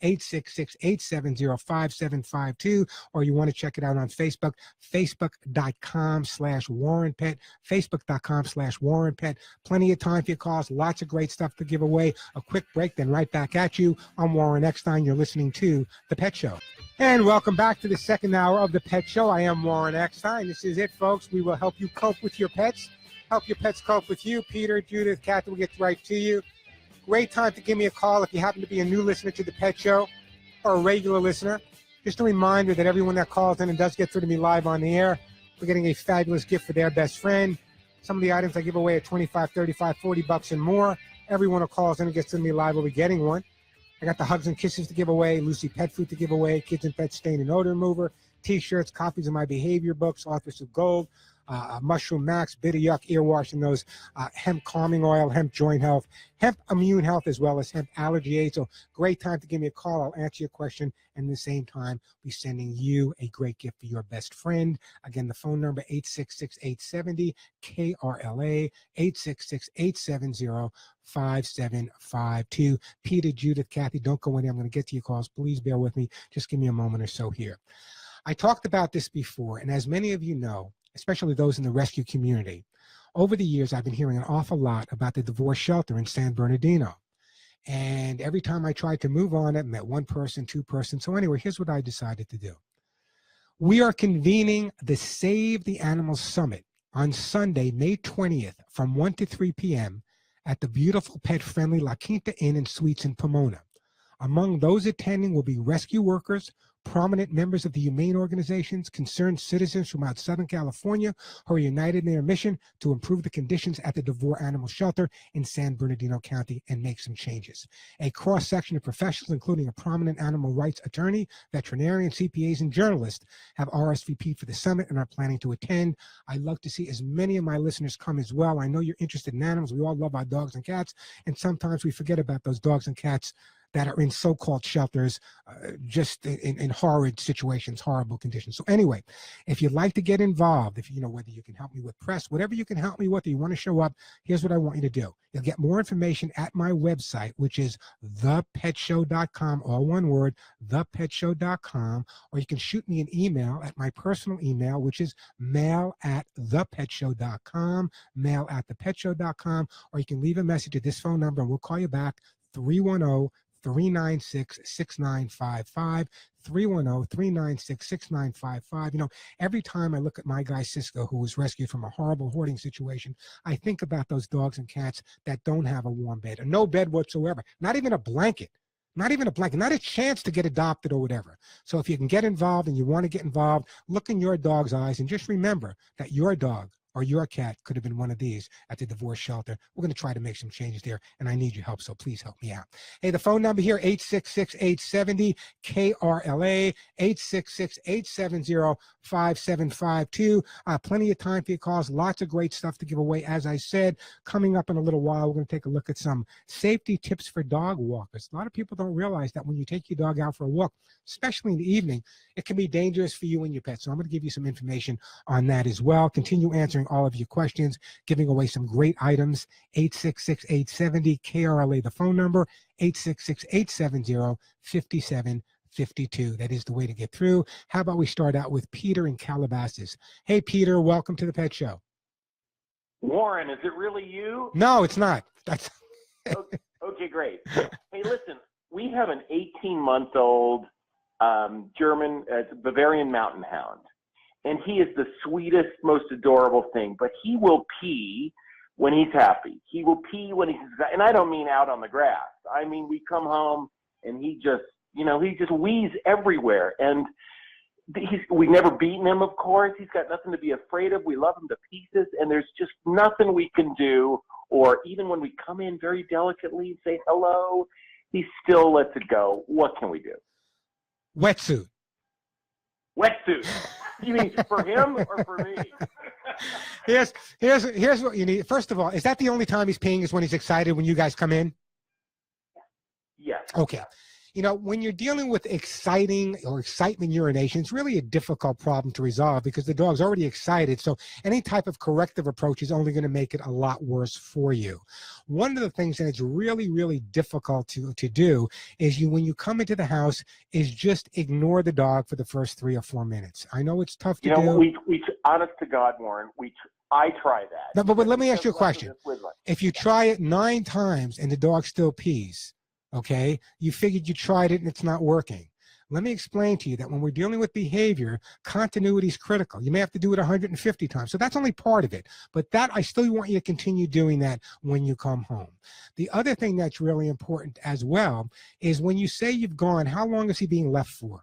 [SPEAKER 2] 866-870-5752, or you want to check it out on Facebook, facebook.com/Warren Pet, facebook.com/Warren Pet. Plenty of time for your calls, lots of great stuff to give away. A quick break, then right back at you. I'm Warren Eckstein. You're listening to The Pet Show. And welcome back to the second hour of The Pet Show. I am Warren Eckstein. This is it, folks. We will help you cope with your pets, help your pets cope with you. Peter, Judith, Kathy will get right to you. Great time to give me a call if you happen to be a new listener to The Pet Show or a regular listener. Just a reminder that everyone that calls in and does get through to me live on the air, we're getting a fabulous gift for their best friend. Some of the items I give away are $25, $35, $40 and more. Everyone who calls in and gets to me live will be getting one. I got the Hugs and Kisses to give away, Lucy Pet Food to give away, Kids and Pets Stain and Odor Remover, T-shirts, copies of my behavior books, Authors of Gold, Mushroom Max, Bitter Yuck, Ear Wash, and those hemp calming oil, hemp joint health, hemp immune health, as well as hemp allergy aid. So great time to give me a call. I'll answer your question, and at the same time, be sending you a great gift for your best friend. Again, the phone number, 866-870-KRLA, 866-870-5752. Peter, Judith, Kathy, don't go in there. I'm going to get to your calls. Please bear with me. Just give me a moment or so here. I talked about this before, and as many of you know, especially those in the rescue community, over the years, I've been hearing an awful lot about the divorce shelter in San Bernardino. And every time I tried to move on it, met one person, two persons. So anyway, here's what I decided to do. We are convening the Save the Animals Summit on Sunday, May 20th from 1 to 3 p.m. at the beautiful pet-friendly La Quinta Inn and Suites in Pomona. Among those attending will be rescue workers, prominent members of the humane organizations, concerned citizens throughout Southern California who are united in their mission to improve the conditions at the Devore Animal Shelter in San Bernardino County and make some changes. A cross-section of professionals, including a prominent animal rights attorney, veterinarian, CPAs, and journalists, have RSVP'd for the summit and are planning to attend. I'd love to see as many of my listeners come as well. I know you're interested in animals. We all love our dogs and cats, and sometimes we forget about those dogs and cats that are in so-called shelters, just in horrid situations, horrible conditions. So anyway, if you'd like to get involved, if you know whether you can help me with press, whatever you can help me with, or you want to show up, here's what I want you to do. You'll get more information at my website, which is thepetshow.com, all one word, thepetshow.com, or you can shoot me an email at my personal email, which is mail@thepetshow.com, mail@thepetshow.com, or you can leave a message at this phone number and we'll call you back, 310-396-6955, 310-396-6955. You know, every time I look at my guy Cisco, who was rescued from a horrible hoarding situation, I think about those dogs and cats that don't have a warm bed, or no bed whatsoever, not even a blanket, not a chance to get adopted or whatever. So if you can get involved and you want to get involved, look in your dog's eyes and just remember that your dog or your cat could have been one of these at the divorce shelter. We're going to try to make some changes there, and I need your help, so please help me out. Hey, the phone number here, 866-870-KRLA, 866-870-5752. Plenty of time for your calls, lots of great stuff to give away. As I said, coming up in a little while, we're going to take a look at some safety tips for dog walkers. A lot of people don't realize that when you take your dog out for a walk, especially in the evening, it can be dangerous for you and your pet. So I'm going to give you some information on that as well. Continue answering all of your questions, giving away some great items. 866-870-KRLA, the phone number, 866-870-5752. That is the way to get through. How about we start out with Peter in Calabasas? Hey, Peter, welcome to the Pet Show.
[SPEAKER 9] Warren, is it really you?
[SPEAKER 2] No, it's not. That's
[SPEAKER 9] okay, great. Hey, listen, we have an 18-month-old German Bavarian mountain hound, and he is the sweetest, most adorable thing. But he will pee when he's happy. He will pee when he's, and I don't mean out on the grass. I mean we come home and he just wheezes everywhere. And we've never beaten him, of course. He's got nothing to be afraid of. We love him to pieces, and there's just nothing we can do. Or even when we come in very delicately and say hello, he still lets it go. What can we do?
[SPEAKER 2] Wetsuit.
[SPEAKER 9] Wetsuit. You mean for him or for me?
[SPEAKER 2] Here's what you need. First of all, is that the only time he's peeing is when he's excited when you guys come in?
[SPEAKER 9] Yes.
[SPEAKER 2] Okay. You know, when you're dealing with excitement urination, it's really a difficult problem to resolve because the dog's already excited. So any type of corrective approach is only going to make it a lot worse for you. One of the things that it's really, really difficult to do is when you come into the house is just ignore the dog for the first 3 or 4 minutes. I know it's tough to do.
[SPEAKER 9] We honest to God, Warren, I try that.
[SPEAKER 2] No, but let me ask you a question. If you try it 9 times and the dog still pees, okay, you figured you tried it and it's not working. Let me explain to you that when we're dealing with behavior, continuity is critical. You may have to do it 150 times. So that's only part of it. But I still want you to continue doing that when you come home. The other thing that's really important as well is when you say you've gone, how long is he being left for?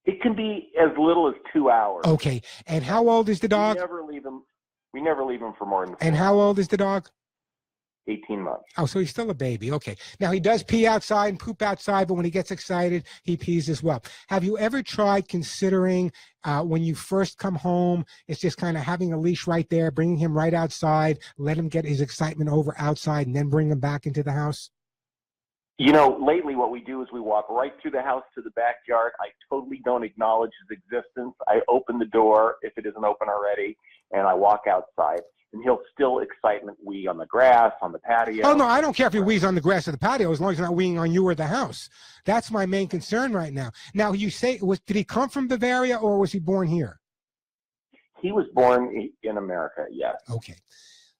[SPEAKER 9] It can be as little as 2 hours.
[SPEAKER 2] Okay. And how old is the dog?
[SPEAKER 9] We never leave him for more than 4
[SPEAKER 2] And how old is the dog?
[SPEAKER 9] 18 months.
[SPEAKER 2] Oh, so he's still a baby. Okay. Now, he does pee outside and poop outside, but when he gets excited, he pees as well. Have you ever tried considering when you first come home, it's just kind of having a leash right there, bringing him right outside, let him get his excitement over outside, and then bring him back into the house?
[SPEAKER 9] You know, lately what we do is we walk right through the house to the backyard. I totally don't acknowledge his existence. I open the door, if it isn't open already, and I walk outside. And he'll still excitement wee on the grass, on the patio.
[SPEAKER 2] Oh, no, I don't care if he wees on the grass or the patio as long as he's not weeing on you or the house. That's my main concern right now. Now, you say, did he come from Bavaria or was he born here?
[SPEAKER 9] He was born in America, yes.
[SPEAKER 2] Okay.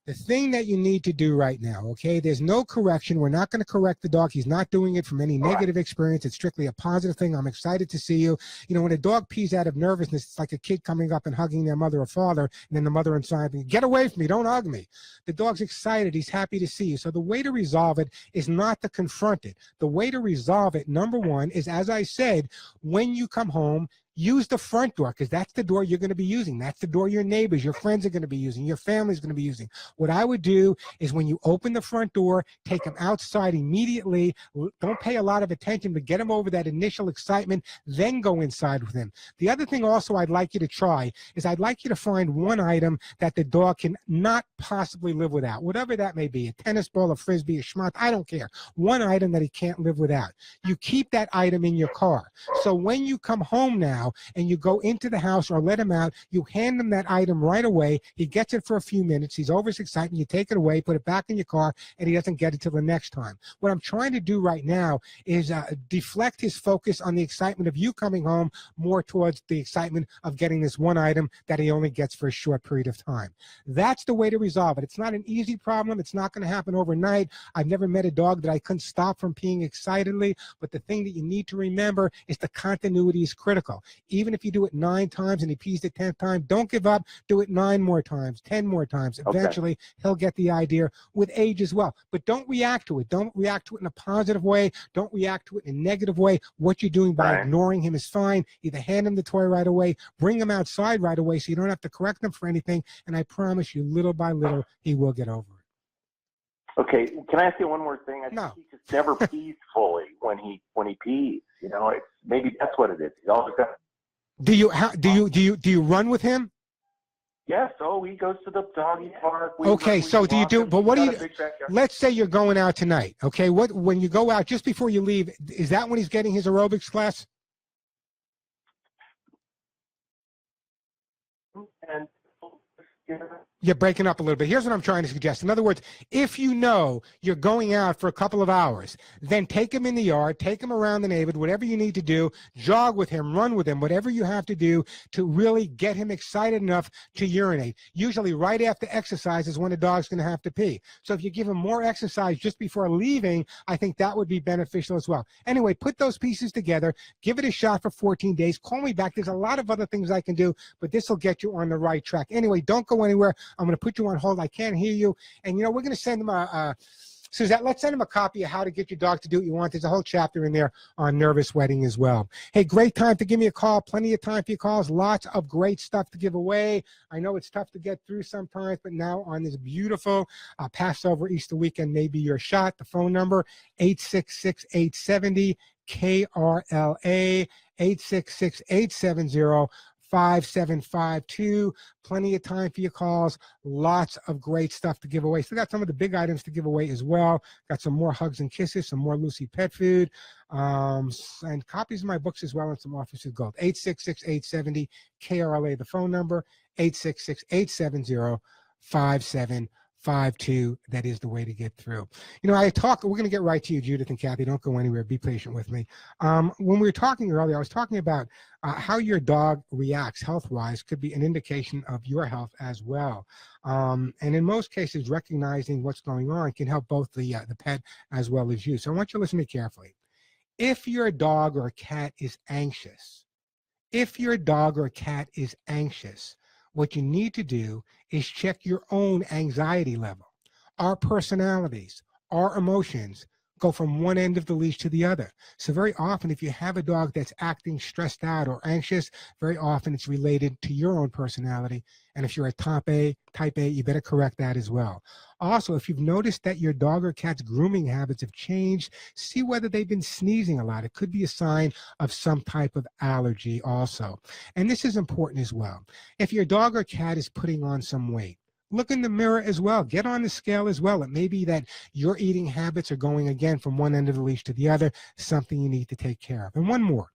[SPEAKER 2] The thing that you need to do right now, okay, there's no correction. We're not going to correct the dog. He's not doing it from any negative experience. It's strictly a positive thing. I'm excited to see you. You know, when a dog pees out of nervousness, it's like a kid coming up and hugging their mother or father, and then the mother inside, get away from me, don't hug me. The dog's excited. He's happy to see you. So the way to resolve it is not to confront it. The way to resolve it, number one, is, as I said, when you come home, use the front door because that's the door you're going to be using. That's the door your neighbors, your friends are going to be using, your family's going to be using. What I would do is when you open the front door, take him outside immediately. Don't pay a lot of attention, but get him over that initial excitement, then go inside with him. The other thing also I'd like you to try is I'd like you to find one item that the dog can not possibly live without, whatever that may be, a tennis ball, a frisbee, a schmuck, I don't care. One item that he can't live without. You keep that item in your car. So when you come home now, and you go into the house or let him out, you hand him that item right away. He gets it for a few minutes. He's over his excitement. You take it away, put it back in your car, and he doesn't get it till the next time. What I'm trying to do right now is deflect his focus on the excitement of you coming home more towards the excitement of getting this one item that he only gets for a short period of time. That's the way to resolve it. It's not an easy problem. It's not going to happen overnight. I've never met a dog that I couldn't stop from peeing excitedly, but the thing that you need to remember is the continuity is critical. Even if you do it 9 times and he pees the 10th time, don't give up. Do it 9 more times, 10 more times. Eventually, he'll get the idea with age as well. But don't react to it. Don't react to it in a positive way. Don't react to it in a negative way. What you're doing by ignoring him is fine. Either hand him the toy right away, bring him outside right away so you don't have to correct him for anything. And I promise you, little by little, he will get over it.
[SPEAKER 9] Okay, can I ask you one more thing? I
[SPEAKER 2] No.
[SPEAKER 9] think he just never pees fully when he pees. You know, maybe that's what it is. He's always got.
[SPEAKER 2] Do you run with him?
[SPEAKER 9] Yes. Oh, he goes to the doggy park.
[SPEAKER 2] Okay, so do you do? But what do you? Let's say you're going out tonight. Okay, when you go out just before you leave, is that when he's getting his aerobics class?
[SPEAKER 9] And
[SPEAKER 2] You're breaking up a little bit. Here's what I'm trying to suggest. In other words, if you know you're going out for a couple of hours, then take him in the yard, take him around the neighborhood, whatever you need to do, jog with him, run with him, whatever you have to do to really get him excited enough to urinate. Usually right after exercise is when the dog's going to have to pee. So if you give him more exercise just before leaving, I think that would be beneficial as well. Anyway, put those pieces together, give it a shot for 14 days. Call me back. There's a lot of other things I can do, but this will get you on the right track. Anyway, don't go anywhere. I'm going to put you on hold. I can't hear you. And, you know, we're going to send them Suzette, let's send them a copy of How to Get Your Dog to Do What You Want. There's a whole chapter in there on nervous wedding as well. Hey, great time to give me a call. Plenty of time for your calls. Lots of great stuff to give away. I know it's tough to get through sometimes, but now on this beautiful Passover Easter weekend, maybe your shot. The phone number, 866-870-KRLA, 866-870-5752. Plenty of time for your calls. Lots of great stuff to give away. Still got some of the big items to give away as well. Got some more hugs and kisses, some more Lucy pet food, and copies of my books as well, and some offers of gold. 866-870-KRLA, the phone number, 866-870-5752. That is the way to get through. You know, we're going to get right to you, Judith and Kathy. Don't go anywhere. Be patient with me. When we were talking earlier, I was talking about how your dog reacts health-wise could be an indication of your health as well. And in most cases, recognizing what's going on can help both the pet as well as you. So I want you to listen to me carefully. If your dog or cat is anxious, what you need to do is check your own anxiety level. Our personalities, our emotions go from one end of the leash to the other. So very often, if you have a dog that's acting stressed out or anxious, very often it's related to your own personality. And if you're a type A, you better correct that as well. Also, if you've noticed that your dog or cat's grooming habits have changed, see whether they've been sneezing a lot. It could be a sign of some type of allergy also. And this is important as well. If your dog or cat is putting on some weight, look in the mirror as well. Get on the scale as well. It may be that your eating habits are going again from one end of the leash to the other, something you need to take care of. And one more.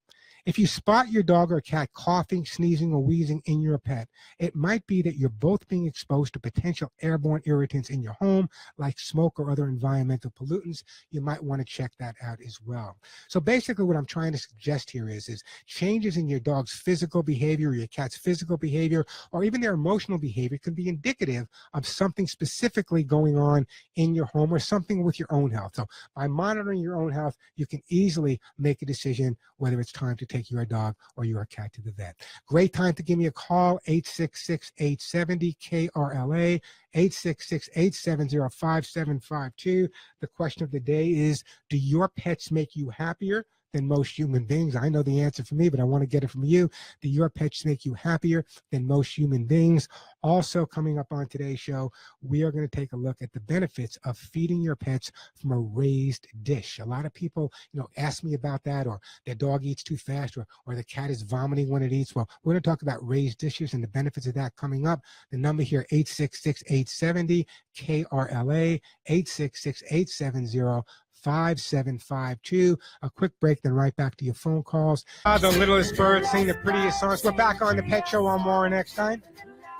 [SPEAKER 2] If you spot your dog or cat coughing, sneezing, or wheezing in your pet, it might be that you're both being exposed to potential airborne irritants in your home, like smoke or other environmental pollutants. You might want to check that out as well. So basically what I'm trying to suggest here is changes in your dog's physical behavior, or your cat's physical behavior, or even their emotional behavior can be indicative of something specifically going on in your home or something with your own health. So by monitoring your own health, you can easily make a decision whether it's time to take your dog or your cat to the vet. Great time to give me a call, 866-870-KRLA, 866-870-5752. The question of the day is, do your pets make you happier than most human beings? I know the answer for me, but I want to get it from you. Do your pets make you happier than most human beings? Also, coming up on today's show, we are going to take a look at the benefits of feeding your pets from a raised dish. A lot of people, ask me about that, or their dog eats too fast, or the cat is vomiting when it eats. Well, we're going to talk about raised dishes and the benefits of that coming up. The number here, 866-870-KRLA, 866-870-5752. A quick break, then right back to your phone calls. The littlest bird sing the prettiest songs. We're back on the Pet Show on Warren Eckstein.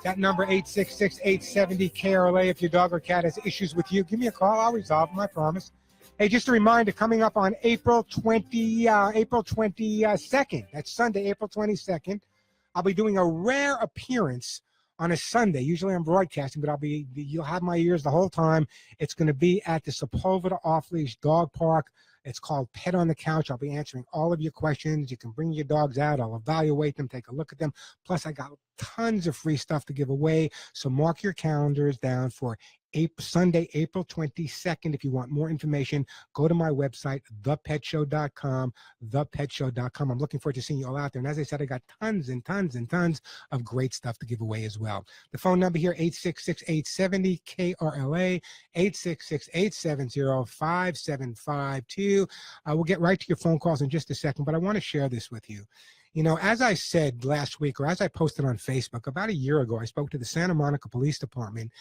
[SPEAKER 2] That number, 866-870-KRLA. If your dog or cat has issues with you, give me a call. I'll resolve them, I promise. Hey, just a reminder, coming up on April 22nd, that's Sunday, April 22nd, I'll be doing a rare appearance on a Sunday. Usually I'm broadcasting, but you'll have my ears the whole time. It's going to be at the Sepulveda Off-Leash Dog Park. It's called Pet on the Couch. I'll be answering all of your questions. You can bring your dogs out. I'll evaluate them, take a look at them. Plus, I got tons of free stuff to give away. So mark your calendars down for Sunday, April 22nd. If you want more information, go to my website, thepetshow.com, thepetshow.com. I'm looking forward to seeing you all out there. And as I said, I got tons and tons and tons of great stuff to give away as well. The phone number here, 866-870-KRLA, 866-870-5752. We'll get right to your phone calls in just a second, but I want to share this with you. You know, as I said last week, or as I posted on Facebook about a year ago, I spoke to the Santa Monica Police Department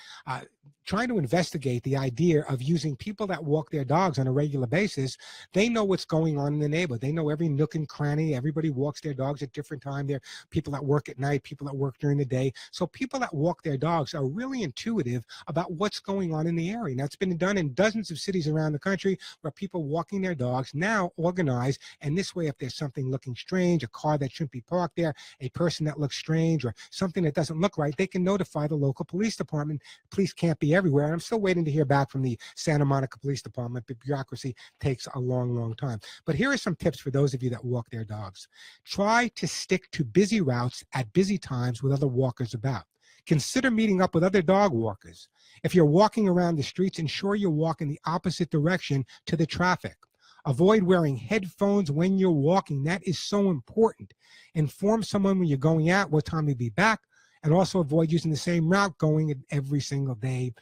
[SPEAKER 2] trying to investigate the idea of using people that walk their dogs on a regular basis. They know what's going on in the neighborhood. They know every nook and cranny. Everybody walks their dogs at different times. There are people that work at night, people that work during the day. So people that walk their dogs are really intuitive about what's going on in the area. Now, it's been done in dozens of cities around the country where people walking their dogs now organize, and this way, if there's something looking strange, a car that shouldn't be parked there, a person that looks strange, or something that doesn't look right, they can notify the local police department. Police can't be everywhere. And I'm still waiting to hear back from the Santa Monica Police Department, but bureaucracy takes a long, long time. But here are some tips for those of you that walk their dogs. Try to stick to busy routes at busy times with other walkers about. Consider meeting up with other dog walkers. If you're walking around the streets, ensure you walk in the opposite direction to the traffic. Avoid wearing headphones when you're walking. That is so important. Inform someone when you're going out what time you'll be back, and also avoid using the same route going every single day.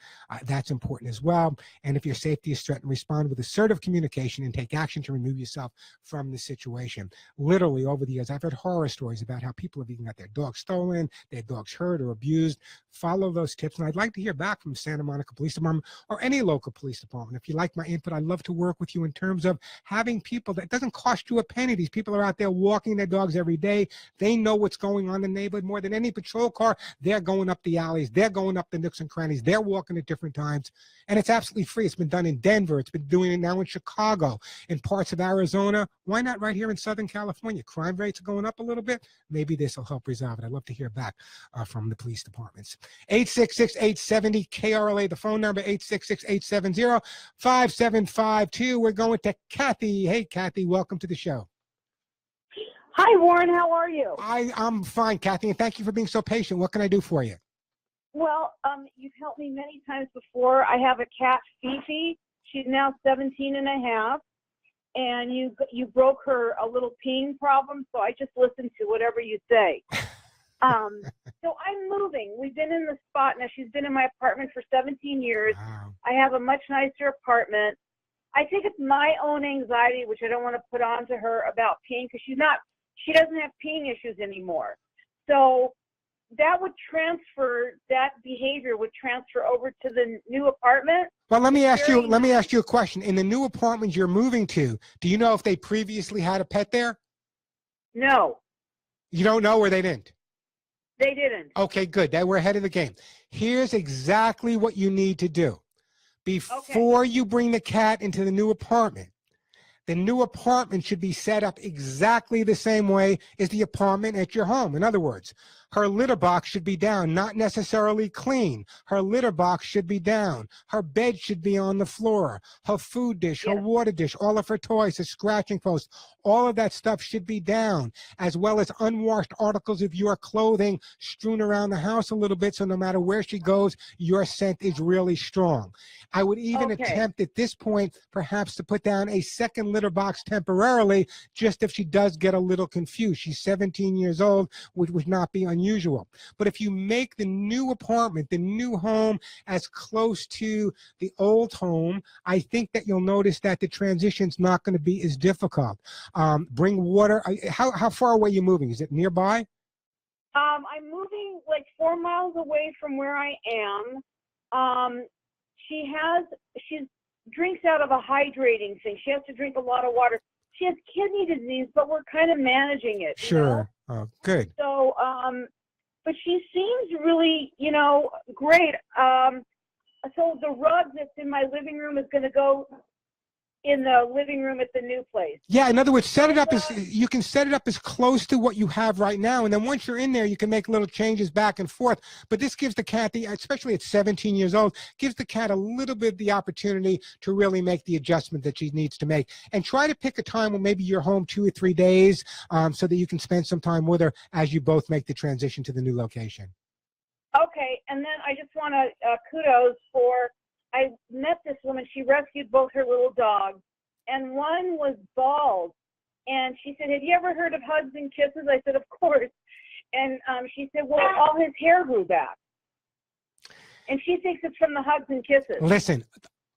[SPEAKER 2] That's important as well. And if your safety is threatened, respond with assertive communication and take action to remove yourself from the situation. Literally, over the years, I've heard horror stories about how people have even got their dogs stolen, their dogs hurt or abused. Follow those tips. And I'd like to hear back from Santa Monica Police Department or any local police department. If you like my input, I'd love to work with you in terms of having people that doesn't cost you a penny. These people are out there walking their dogs every day. They know what's going on in the neighborhood more than any patrol car. They're going up the alleys. They're going up the nooks and crannies. They're walking at different times. And it's absolutely free. It's been done in Denver. It's been doing it now in Chicago, in parts of Arizona. Why not right here in Southern California? Crime rates are going up a little bit. Maybe this will help resolve it. I'd love to hear back from the police departments. 866-870-KRLA, the phone number, 866-870-5752. We're going to Kathy. Hey, Kathy, welcome to the show.
[SPEAKER 10] Hi, Warren. How are you?
[SPEAKER 2] I'm fine, Kathy, and thank you for being so patient. What can I do for you?
[SPEAKER 10] Well, you've helped me many times before. I have a cat, Fifi. She's now 17 and a half, and you broke her a little peeing problem, so I just listened to whatever you say. So I'm moving. We've been in the spot now. She's been in my apartment for 17 years.
[SPEAKER 2] Wow.
[SPEAKER 10] I have a much nicer apartment. I think it's my own anxiety, which I don't want to put on to her about peeing, because she doesn't have peeing issues anymore. So that behavior would transfer over to the new apartment.
[SPEAKER 2] Well, let me ask you a question. In the new apartment you're moving to, do you know if they previously had a pet there?
[SPEAKER 10] No.
[SPEAKER 2] You don't know, or they didn't?
[SPEAKER 10] They didn't.
[SPEAKER 2] Okay, good. We're ahead of the game. Here's exactly what you need to do. Before you bring the cat into the new apartment should be set up exactly the same way as the apartment at your home. In other words, her litter box should be down, not necessarily clean. Her litter box should be down. Her bed should be on the floor. Her food dish, her water dish, all of her toys, her scratching post, all of that stuff should be down, as well as unwashed articles of your clothing strewn around the house a little bit, so no matter where she goes, your scent is really strong. I would even attempt at this point perhaps to put down a second litter box temporarily, just if she does get a little confused. She's 17 years old, which would not be unusual. But if you make the new apartment, the new home, as close to the old home, I think that you'll notice that the transition's not going to be as difficult. Bring water. How far away are you moving? Is it nearby?
[SPEAKER 10] I'm moving like 4 miles away from where I am. She drinks out of a hydrating thing. She has to drink a lot of water. She has kidney disease, but we're kind of managing it.
[SPEAKER 2] Sure. Oh, good.
[SPEAKER 10] So, but she seems really, great. So the rug that's in my living room is going to go in the living room at the new place.
[SPEAKER 2] Yeah, in other words, you can set it up as close to what you have right now, and then once you're in there, you can make little changes back and forth. But this gives the cat, especially at 17 years old, gives the cat a little bit the opportunity to really make the adjustment that she needs to make. And try to pick a time when maybe you're home 2 or 3 days, so that you can spend some time with her as you both make the transition to the new location.
[SPEAKER 10] Okay, and then I just want to kudos for, I met this woman. She rescued both her little dogs, and one was bald. And she said, "Have you ever heard of hugs and kisses?" I said, "Of course." And she said, "Well, all his hair grew back." And she thinks it's from the hugs and kisses.
[SPEAKER 2] Listen,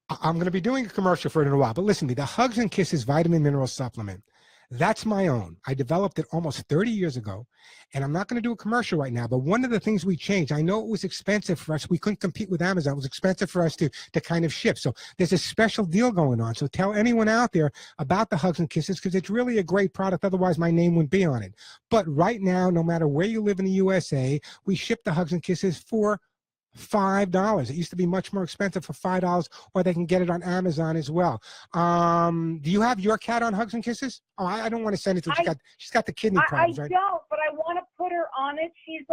[SPEAKER 2] I'm going to be doing a commercial for it in a while, but listen to me. The Hugs and Kisses vitamin mineral supplement. That's my own. I developed it almost 30 years ago, and I'm not going to do a commercial right now, but one of the things we changed, I know it was expensive for us. We couldn't compete with Amazon. It was expensive for us to kind of ship. So there's a special deal going on. So tell anyone out there about the Hugs and Kisses, because it's really a great product. Otherwise, my name wouldn't be on it. But right now, no matter where you live in the USA, we ship the Hugs and Kisses for $5. It used to be much more expensive for $5, or they can get it on Amazon as well. Do you have your cat on Hugs and Kisses? Oh, I don't want to send it to her. She's got the kidney problems, right?
[SPEAKER 10] I don't, but I want to put her on it. She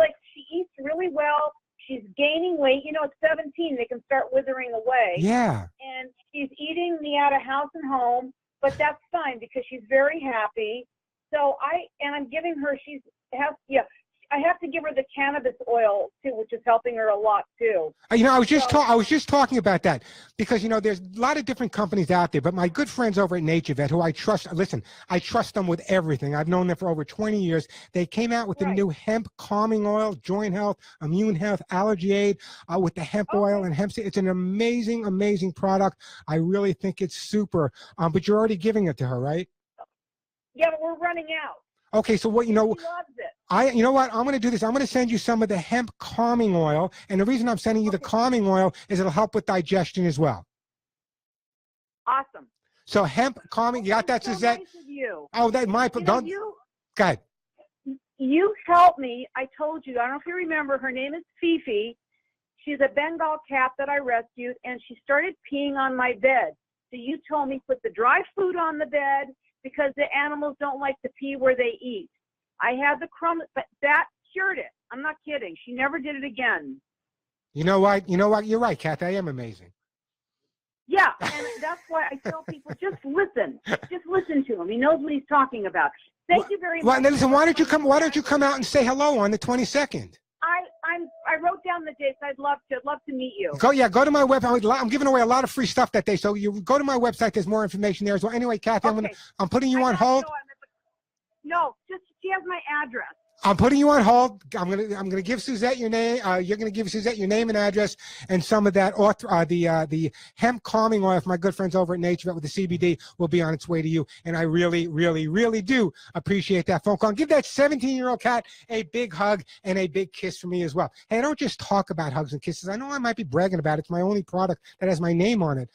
[SPEAKER 10] eats really well. She's gaining weight. You know, at 17, they can start withering away.
[SPEAKER 2] Yeah.
[SPEAKER 10] And she's eating me out of house and home, but that's fine because she's very happy. So I'm giving her, I have to give her the cannabis oil too, which is helping her a lot too.
[SPEAKER 2] You know, I was just talking about that because, you know, there's a lot of different companies out there, but my good friends over at Nature Vet, who I trust, listen, I trust them with everything. I've known them for over 20 years. They came out with the new hemp calming oil, joint health, immune health, allergy aid, with the hemp oil and hemp seed. It's an amazing, amazing product. I really think it's super. But you're already giving it to her, right?
[SPEAKER 10] Yeah, but we're running out.
[SPEAKER 2] Okay, so what, you know,
[SPEAKER 10] She loves it.
[SPEAKER 2] you know what, I'm going to do this. I'm going to send you some of the hemp calming oil. And the reason I'm sending you the calming oil is it'll help with digestion as well.
[SPEAKER 10] Awesome.
[SPEAKER 2] So hemp calming, you got that, Suzette?
[SPEAKER 10] Nice of you.
[SPEAKER 2] Oh, that my, don't, go ahead.
[SPEAKER 10] You helped me. I told you, I don't know if you remember, her name is Fifi. She's a Bengal cat that I rescued, and she started peeing on my bed. So you told me put the dry food on the bed, because the animals don't like to pee where they eat. I had the crumb, but that cured it. I'm not kidding. She never did it again.
[SPEAKER 2] You know what? You're right, Kathy. I am amazing.
[SPEAKER 10] Yeah, and that's why I tell people, just listen. Just listen to him. He knows what he's talking about. Thank you very much.
[SPEAKER 2] Well, listen, why don't you come out and say hello on the 22nd?
[SPEAKER 10] I wrote down the dates. I'd love to meet you.
[SPEAKER 2] Go to my website. I'm giving away a lot of free stuff that day, so you go to my website. There's more information there as well. Anyway, Kathy, I'm putting you on hold.
[SPEAKER 10] No, she has my address.
[SPEAKER 2] I'm putting you on hold. I'm gonna give Suzette your name. You're gonna give Suzette your name and address and some of that the hemp calming oil from my good friends over at Nature Vet with the CBD will be on its way to you. And I really, really, really do appreciate that phone call. And give that 17-year-old cat a big hug and a big kiss from me as well. Hey, I don't just talk about hugs and kisses. I know I might be bragging about it. It's my only product that has my name on it,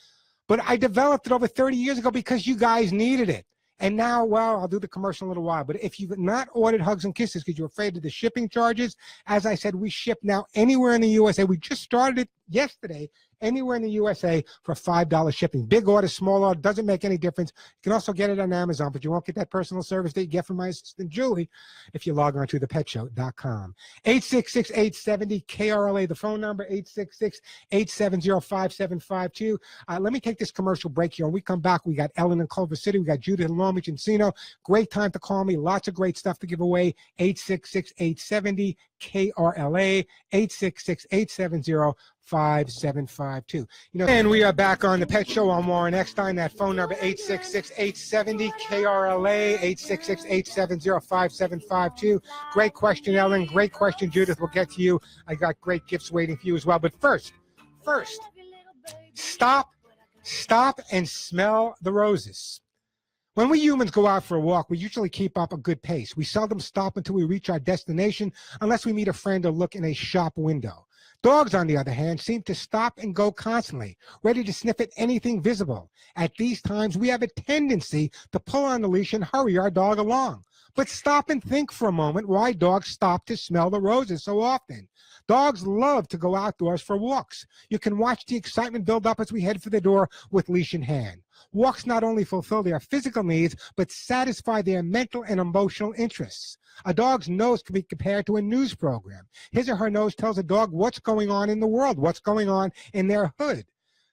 [SPEAKER 2] but I developed it over 30 years ago because you guys needed it. And now, well, I'll do the commercial in a little while. But if you've not ordered Hugs and Kisses because you're afraid of the shipping charges, as I said, we ship now anywhere in the USA. We just started it yesterday, anywhere in the USA for $5 shipping. Big order, small order, doesn't make any difference. You can also get it on Amazon, but you won't get that personal service that you get from my assistant, Julie, if you log on to thepetshow.com. 866-870-KRLA, the phone number, 866-870-5752. Let me take this commercial break here. When we come back, we got Ellen in Culver City. We got Judith in Long Beach, Encino. Great time to call me. Lots of great stuff to give away. 866-870-KRLA, 866-870-5752. And we are back on the Pet Show. I'm Warren Eckstein. That phone number 866-870-KRLA, 866-870-5752. Great question, Ellen. Great question, Judith. We'll get to you. I got great gifts waiting for you as well. But first, stop and smell the roses. When we humans go out for a walk, we usually keep up a good pace. We seldom stop until we reach our destination unless we meet a friend or look in a shop window. Dogs, on the other hand, seem to stop and go constantly, ready to sniff at anything visible. At these times, we have a tendency to pull on the leash and hurry our dog along. But stop and think for a moment why dogs stop to smell the roses so often. Dogs love to go outdoors for walks. You can watch the excitement build up as we head for the door with leash in hand. Walks not only fulfill their physical needs, but satisfy their mental and emotional interests. A dog's nose can be compared to a news program. His or her nose tells a dog what's going on in the world, what's going on in their hood.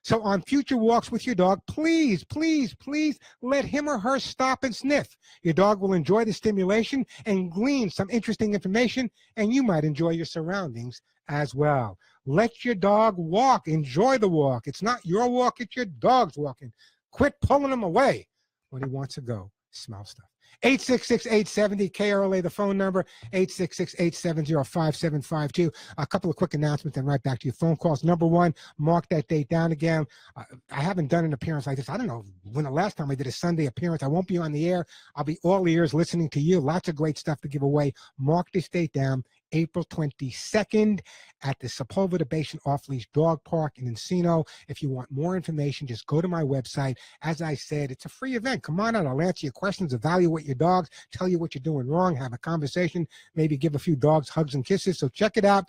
[SPEAKER 2] So on future walks with your dog, please, please, please let him or her stop and sniff. Your dog will enjoy the stimulation and glean some interesting information, and you might enjoy your surroundings as well. Let your dog walk. Enjoy the walk. It's not your walk, it's your dog's walking. Quit pulling him away when he wants to go Smell stuff. 866-870-KRLA, the phone number, 866-870-5752. A couple of quick announcements and right back to your phone calls. Number one, mark that date down again. I haven't done an appearance like this. I don't know when the last time I did a Sunday appearance. I won't be on the air. I'll be all ears listening to you. Lots of great stuff to give away. Mark this date down. April 22nd at the Sepulveda Basin Off-Leash Dog Park in Encino. If you want more information, just go to my website. As I said, it's a free event. Come on out. I'll answer your questions, evaluate your dogs, tell you what you're doing wrong, have a conversation, maybe give a few dogs hugs and kisses. So check it out.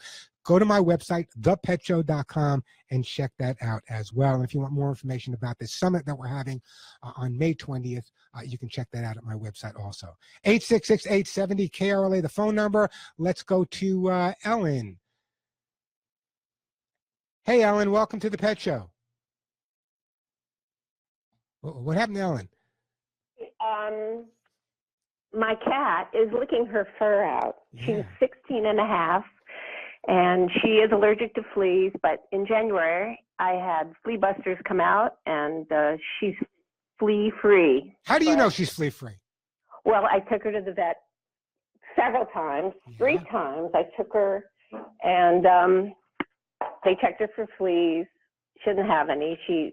[SPEAKER 2] Go to my website, thepetshow.com, and check that out as well. And if you want more information about this summit that we're having on May 20th, you can check that out at my website also. 866-870-KRLA, the phone number. Let's go to Ellen. Hey, Ellen, welcome to the Pet Show. What happened to Ellen?
[SPEAKER 11] My cat is licking her fur out. She's 16 and a half, and she is allergic to fleas, but in January, I had flea busters come out, and she's flea-free.
[SPEAKER 2] How do you know she's flea-free?
[SPEAKER 11] Well, I took her to the vet several times, 3 times. I took her, and they checked her for fleas. She didn't have any. She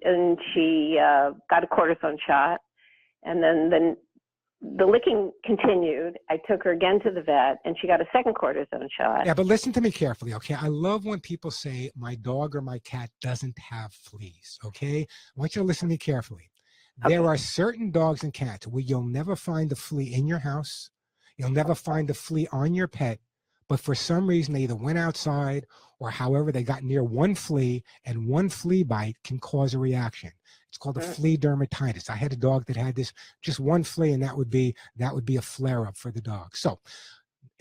[SPEAKER 11] got a cortisone shot, and then the licking continued. I took her again to the vet, and she got a second cortisone shot.
[SPEAKER 2] Yeah, but listen to me carefully, okay? I love when people say my dog or my cat doesn't have fleas, okay? I want you to listen to me carefully. Okay. There are certain dogs and cats where you'll never find a flea in your house. You'll never find a flea on your pet, but for some reason they either went outside or however they got near one flea, and one flea bite can cause a reaction. It's called a flea dermatitis. I had a dog that had this, just one flea, and that would be a flare-up for the dog. So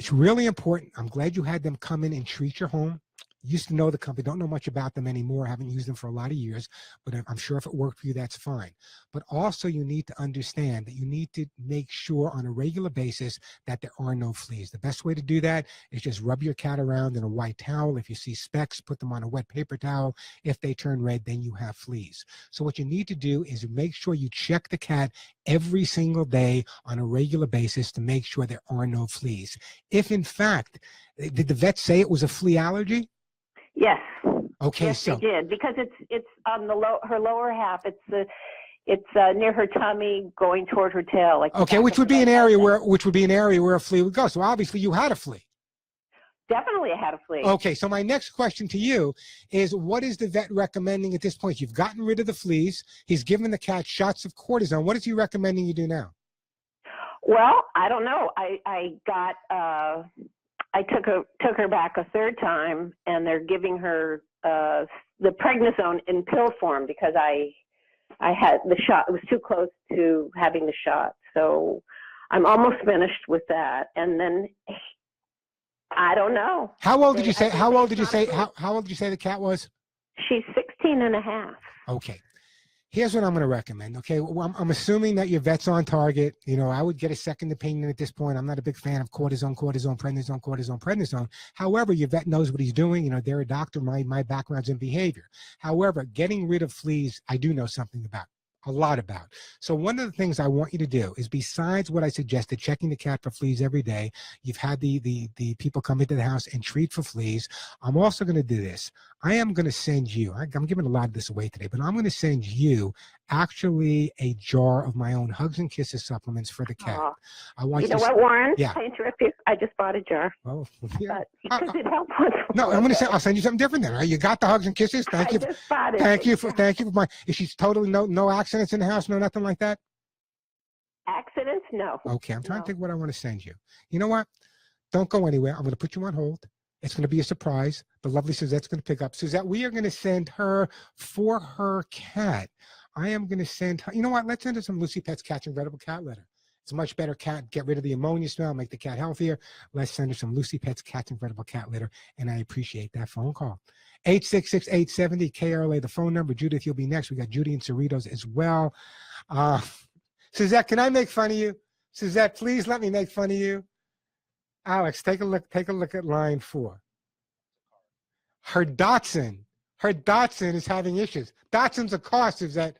[SPEAKER 2] it's really important. I'm glad you had them come in and treat your home. Used to know the company, don't know much about them anymore, haven't used them for a lot of years, but I'm sure if it worked for you, that's fine. But also you need to understand that you need to make sure on a regular basis that there are no fleas. The best way to do that is just rub your cat around in a white towel. If you see specks, put them on a wet paper towel. If they turn red, then you have fleas. So what you need to do is make sure you check the cat every single day on a regular basis to make sure there are no fleas. If in fact, did the vet say it was a flea allergy?
[SPEAKER 11] Yes.
[SPEAKER 2] Okay,
[SPEAKER 11] yes,
[SPEAKER 2] so
[SPEAKER 11] they did, because it's on her lower half. It's near her tummy, going toward her tail. Like
[SPEAKER 2] okay, which would be an area where a flea would go. So obviously you had a flea.
[SPEAKER 11] Definitely, I had a flea.
[SPEAKER 2] Okay, so my next question to you is, what is the vet recommending at this point? You've gotten rid of the fleas. He's given the cat shots of cortisone. What is he recommending you do now?
[SPEAKER 11] Well, I don't know. I took her back a third time, and they're giving her the prednisone in pill form because I had the shot. It was too close to having the shot, so I'm almost finished with that. And then I don't know.
[SPEAKER 2] How old did you say the cat was?
[SPEAKER 11] She's 16 and a half.
[SPEAKER 2] Okay. Here's what I'm going to recommend, okay? Well, I'm assuming that your vet's on target. You know, I would get a second opinion at this point. I'm not a big fan of cortisone, prednisone. However, your vet knows what he's doing. You know, they're a doctor. My background's in behavior. However, getting rid of fleas, I do know something about. A lot about. So one of the things I want you to do is, besides what I suggested, checking the cat for fleas every day, you've had the people come into the house and treat for fleas. I'm also going to do this. I am going to send you, I'm giving a lot of this away today, but I'm going to send you actually a jar of my own Hugs and Kisses supplements for the cat. I want
[SPEAKER 11] you know what, Warren?
[SPEAKER 2] Yeah.
[SPEAKER 11] I interrupt you. I just bought a jar.
[SPEAKER 2] Oh, yeah.
[SPEAKER 11] Because it helped.
[SPEAKER 2] No, I'll send you something different then. Right? You got the Hugs and Kisses. Thank you. Thank you for my. Is she totally no accidents in the house? No, nothing like that.
[SPEAKER 11] Accidents? No.
[SPEAKER 2] Okay, I'm trying to think what I want to send you. You know what? Don't go anywhere. I'm going to put you on hold. It's going to be a surprise. The lovely Suzette's going to pick up. Suzette, we are going to send her for her cat. I am going to send her. You know what? Let's send her some Lucy Pet's Catch and Incredible Cat Litter. It's a much better cat. Get rid of the ammonia smell, make the cat healthier. Let's send her some Lucy Pet's Catch and Incredible Cat Litter, and I appreciate that phone call. 866-870-KRLA, the phone number. Judith, you'll be next. We got Judy and Cerritos as well. Suzette, can I make fun of you? Suzette, please let me make fun of you. Alex, take a look at line 4. Her Dotson is having issues. Dotson's a car, Suzette.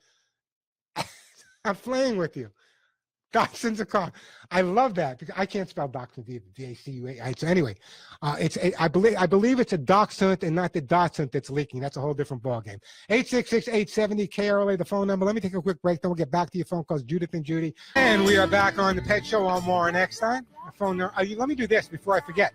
[SPEAKER 2] I'm playing with you. Dachshund's a car. I love that because I can't spell Dachshund either. D-A-C-U-A. So anyway, I believe it's a Dachshund and not the Dachshund that's leaking. That's a whole different ballgame. 866-870-KRLA, the phone number. Let me take a quick break, then we'll get back to your phone calls, Judith and Judy. And we are back on the Pet Show. I'm Warren Eckstein. Phone number. Let me do this before I forget.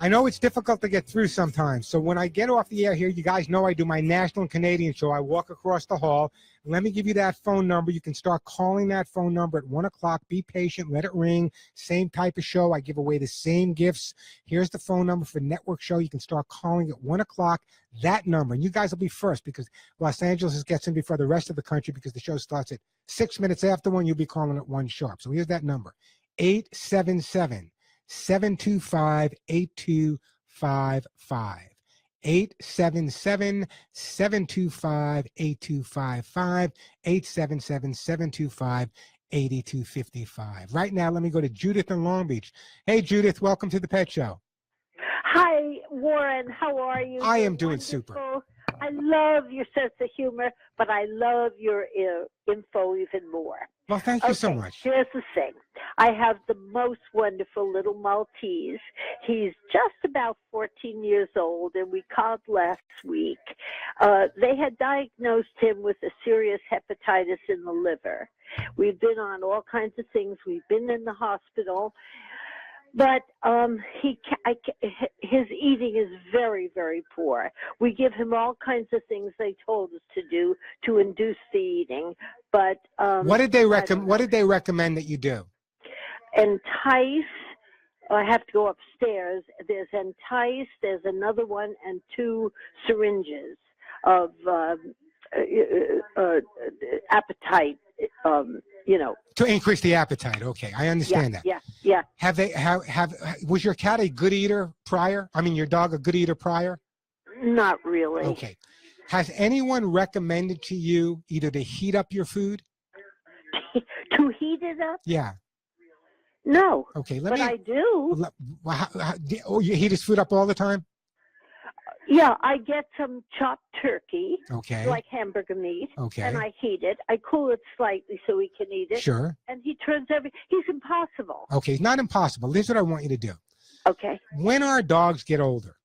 [SPEAKER 2] I know it's difficult to get through sometimes. So when I get off the air here, you guys know I do my national and Canadian show. I walk across the hall. Let me give you that phone number. You can start calling that phone number at 1 o'clock. Be patient. Let it ring. Same type of show. I give away the same gifts. Here's the phone number for network show. You can start calling at 1 o'clock. That number. And you guys will be first because Los Angeles gets in before the rest of the country because the show starts at 6 minutes after 1. You'll be calling at 1 sharp. So here's that number. 877-725-8255. 877-725-8255. 877-725-8255. Right now, let me go to Judith in Long Beach. Hey, Judith, welcome to the Pet Show.
[SPEAKER 12] Hi, Warren. How are you?
[SPEAKER 2] I am doing
[SPEAKER 12] wonderful.
[SPEAKER 2] super.
[SPEAKER 12] I love your sense of humor, but I love your info even more.
[SPEAKER 2] Well, thank you so much.
[SPEAKER 12] Here's the thing. I have the most wonderful little Maltese. He's just about 14 years old, and we called last week. They had diagnosed him with a serious hepatitis in the liver. We've been on all kinds of things. We've been in the hospital. But his eating is very, very poor. We give him all kinds of things they told us to do to induce the eating. But
[SPEAKER 2] what did they recommend that you do?
[SPEAKER 12] Entice. I have to go upstairs. There's Entice. There's another one and 2 syringes of appetite.
[SPEAKER 2] To increase the appetite. Okay, I understand that.
[SPEAKER 12] Yeah.
[SPEAKER 2] Was your cat a good eater prior? I mean, your dog a good eater prior?
[SPEAKER 12] Not really.
[SPEAKER 2] Okay. Has anyone recommended to you either to heat up your food?
[SPEAKER 12] To heat it up?
[SPEAKER 2] Yeah.
[SPEAKER 12] No.
[SPEAKER 2] Okay.
[SPEAKER 12] I do.
[SPEAKER 2] You heat his food up all the time?
[SPEAKER 12] Yeah, I get some chopped turkey,
[SPEAKER 2] okay,
[SPEAKER 12] like hamburger meat,
[SPEAKER 2] okay,
[SPEAKER 12] and I heat it. I cool it slightly so he can eat it.
[SPEAKER 2] Sure.
[SPEAKER 12] And he turns he's impossible.
[SPEAKER 2] Okay, he's not impossible. Here's what I want you to do.
[SPEAKER 12] Okay.
[SPEAKER 2] When our dogs get older,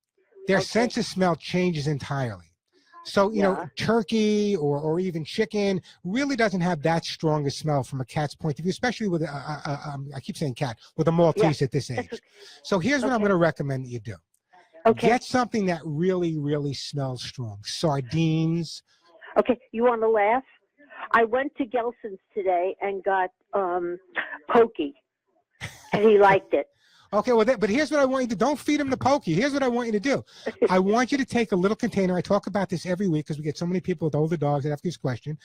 [SPEAKER 2] their sense of smell changes entirely. So, you know, turkey or even chicken really doesn't have that strong a smell from a cat's point of view, especially with, I keep saying cat, with a Maltese at this age. So here's what I'm going to recommend that you do. Okay. Get something that really, really smells strong. Sardines.
[SPEAKER 12] Okay, you want to laugh? I went to Gelson's today and got pokey, and he liked it.
[SPEAKER 2] Okay, well, but here's what I want you to do. Don't feed him the pokey. Here's what I want you to do. I want you to take a little container. I talk about this every week because we get so many people with older dogs that ask this question.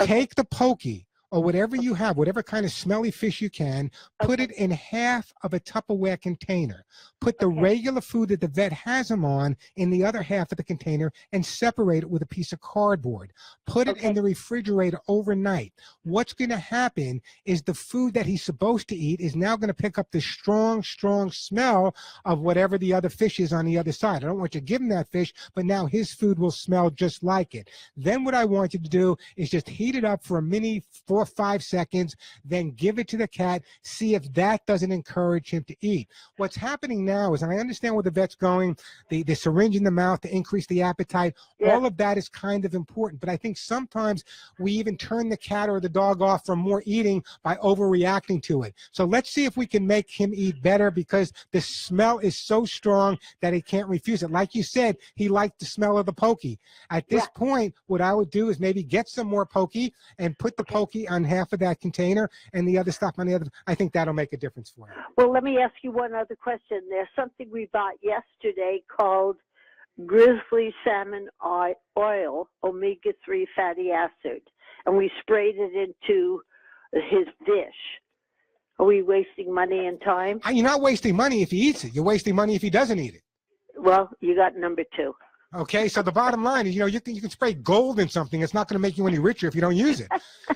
[SPEAKER 2] Take the pokey or whatever you have, whatever kind of smelly fish you can, put it in half of a Tupperware container. Put the regular food that the vet has them on in the other half of the container and separate it with a piece of cardboard. Put it in the refrigerator overnight. What's going to happen is the food that he's supposed to eat is now going to pick up the strong, strong smell of whatever the other fish is on the other side. I don't want you to give him that fish, but now his food will smell just like it. Then what I want you to do is just heat it up for a mini 4 or 5 seconds, then give it to the cat, see if that doesn't encourage him to eat. What's happening now is, and I understand where the vet's going, the syringe in the mouth to increase the appetite, all of that is kind of important, but I think sometimes we even turn the cat or the dog off from more eating by overreacting to it. So let's see if we can make him eat better because the smell is so strong that he can't refuse it. Like you said, he liked the smell of the pokey. At this point, what I would do is maybe get some more pokey and put the pokey on half of that container and the other stuff on the other. I think that'll make a difference for you.
[SPEAKER 12] Well, let me ask you one other question. There's something we bought yesterday called grizzly salmon oil, omega-3 fatty acid, and we sprayed it into his dish. Are we wasting money and time?
[SPEAKER 2] You're not wasting money if he eats it. You're wasting money if he doesn't eat it.
[SPEAKER 12] Well, you got number 2.
[SPEAKER 2] Okay, so the bottom line is, you know, you can spray gold in something. It's not going to make you any richer if you don't use it.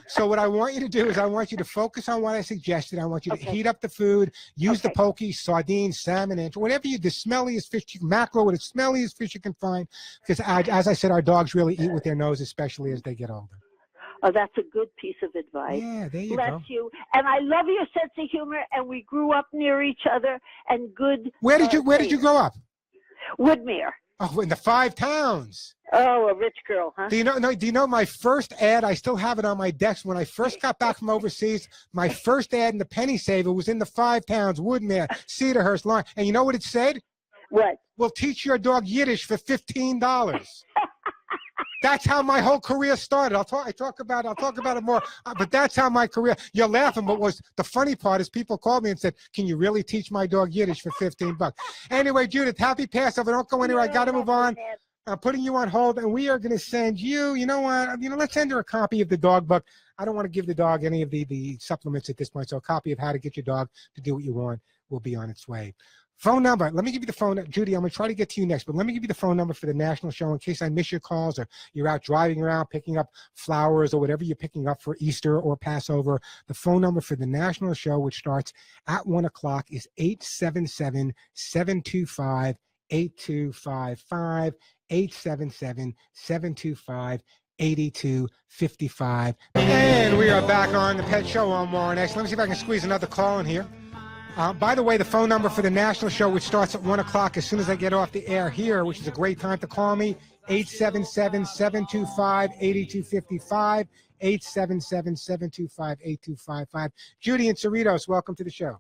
[SPEAKER 2] So what I want you to do is I want you to focus on what I suggested. I want you to heat up the food, use the pokey, sardines, salmon, and whatever the smelliest fish, mackerel, with the smelliest fish you can find. Because as I said, our dogs really eat with their nose, especially as they get older.
[SPEAKER 12] Oh, that's a good piece of advice.
[SPEAKER 2] Yeah, there you
[SPEAKER 12] Bless
[SPEAKER 2] go.
[SPEAKER 12] you. And I love your sense of humor, and we grew up near each other, and good.
[SPEAKER 2] Where did you grow up?
[SPEAKER 12] Woodmere.
[SPEAKER 2] Oh, in the 5 towns.
[SPEAKER 12] Oh, a rich girl, huh?
[SPEAKER 2] Do you know my first ad? I still have it on my desk. When I first got back from overseas, my first ad in the Penny Saver was in the 5 towns, Woodmere, Cedarhurst, Lawrence. And you know what it said?
[SPEAKER 12] What?
[SPEAKER 2] We'll teach your dog Yiddish for $15. That's how my whole career started. I'll talk about it more. But that's how my career. You're laughing, but the funny part is people called me and said, "Can you really teach my dog Yiddish for $15?" Anyway, Judith, happy Passover. Don't go anywhere. I got to move on. I'm putting you on hold, and we are going to send you. You know what? Let's send her a copy of the dog book. I don't want to give the dog any of the supplements at this point, so a copy of How to Get Your Dog to Do What You Want will be on its way. Phone number. Let me give you the phone. Judy, I'm going to try to get to you next, but let me give you the phone number for the national show in case I miss your calls or you're out driving around picking up flowers or whatever you're picking up for Easter or Passover. The phone number for the national show, which starts at 1 o'clock, is 877-725-8255, 877-725-8255. And we are back on the Pet Show on Warren X. Let me see if I can squeeze another call in here. By the way, the phone number for the national show, which starts at 1 o'clock as soon as I get off the air here, which is a great time to call me, 877-725-8255, 877-725-8255. Judy and Cerritos, welcome to the show.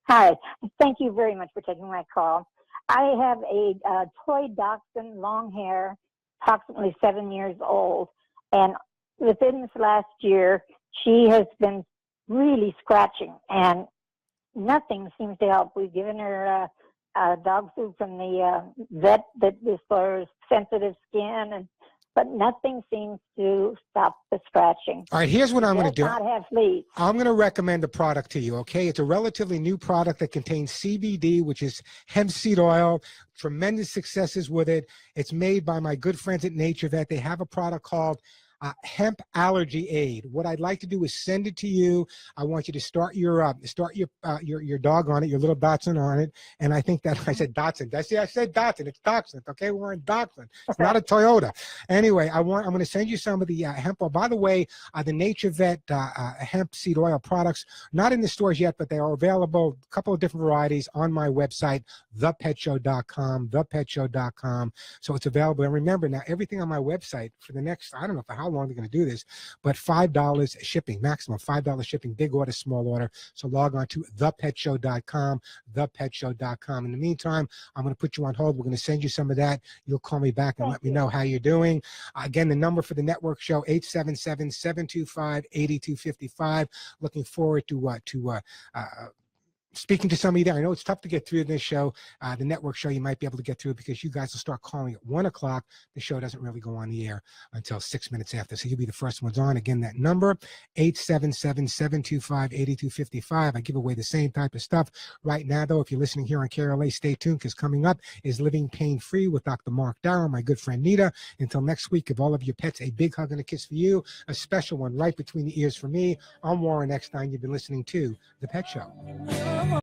[SPEAKER 13] Hi. Thank you very much for taking my call. I have a toy dachshund, long hair, approximately 7 years old, and within this last year, she has been really scratching, and nothing seems to help. We've given her dog food from the vet that is for sensitive skin, but nothing seems to stop the scratching.
[SPEAKER 2] All right, here's what I'm going to do.
[SPEAKER 13] Does not have fleas.
[SPEAKER 2] I'm going to recommend a product to you, okay? It's a relatively new product that contains CBD, which is hemp seed oil. Tremendous successes with it. It's made by my good friends at Nature Vet. They have a product called hemp allergy aid. What I'd like to do is send it to you. I want you to start your dog on it, your little Dachshund on it. And I think that I said Dachshund. I said Dachshund. It's Dachshund. Okay, we're in Dachshund. It's not a Toyota. Anyway, I'm going to send you some of the hemp oil. By the way, the Nature Vet hemp seed oil products, not in the stores yet, but they are available, a couple of different varieties on my website, thepetshow.com, thepetshow.com. So it's available. And remember now, everything on my website for the next, I don't know for how long they're going to do this, but $5 shipping, maximum $5 shipping, big order, small order. So log on to thepetshow.com, thepetshow.com. In the meantime, I'm going to put you on hold. We're going to send you some of that. You'll call me back and let me know how you're doing. Again, the number for the network show, 877-725-8255. Looking forward to speaking to somebody there. I know it's tough to get through this show. The network show, you might be able to get through because you guys will start calling at 1 o'clock. The show doesn't really go on the air until 6 minutes after. So you'll be the first ones on. Again, that number, 877-725-8255. I give away the same type of stuff. Right now, though, if you're listening here on KRLA, stay tuned because coming up is Living Pain-Free with Dr. Mark Darrow, my good friend Nita. Until next week, give all of your pets a big hug and a kiss for you, a special one right between the ears for me. I'm Warren Eckstein. You've been listening to The Pet Show.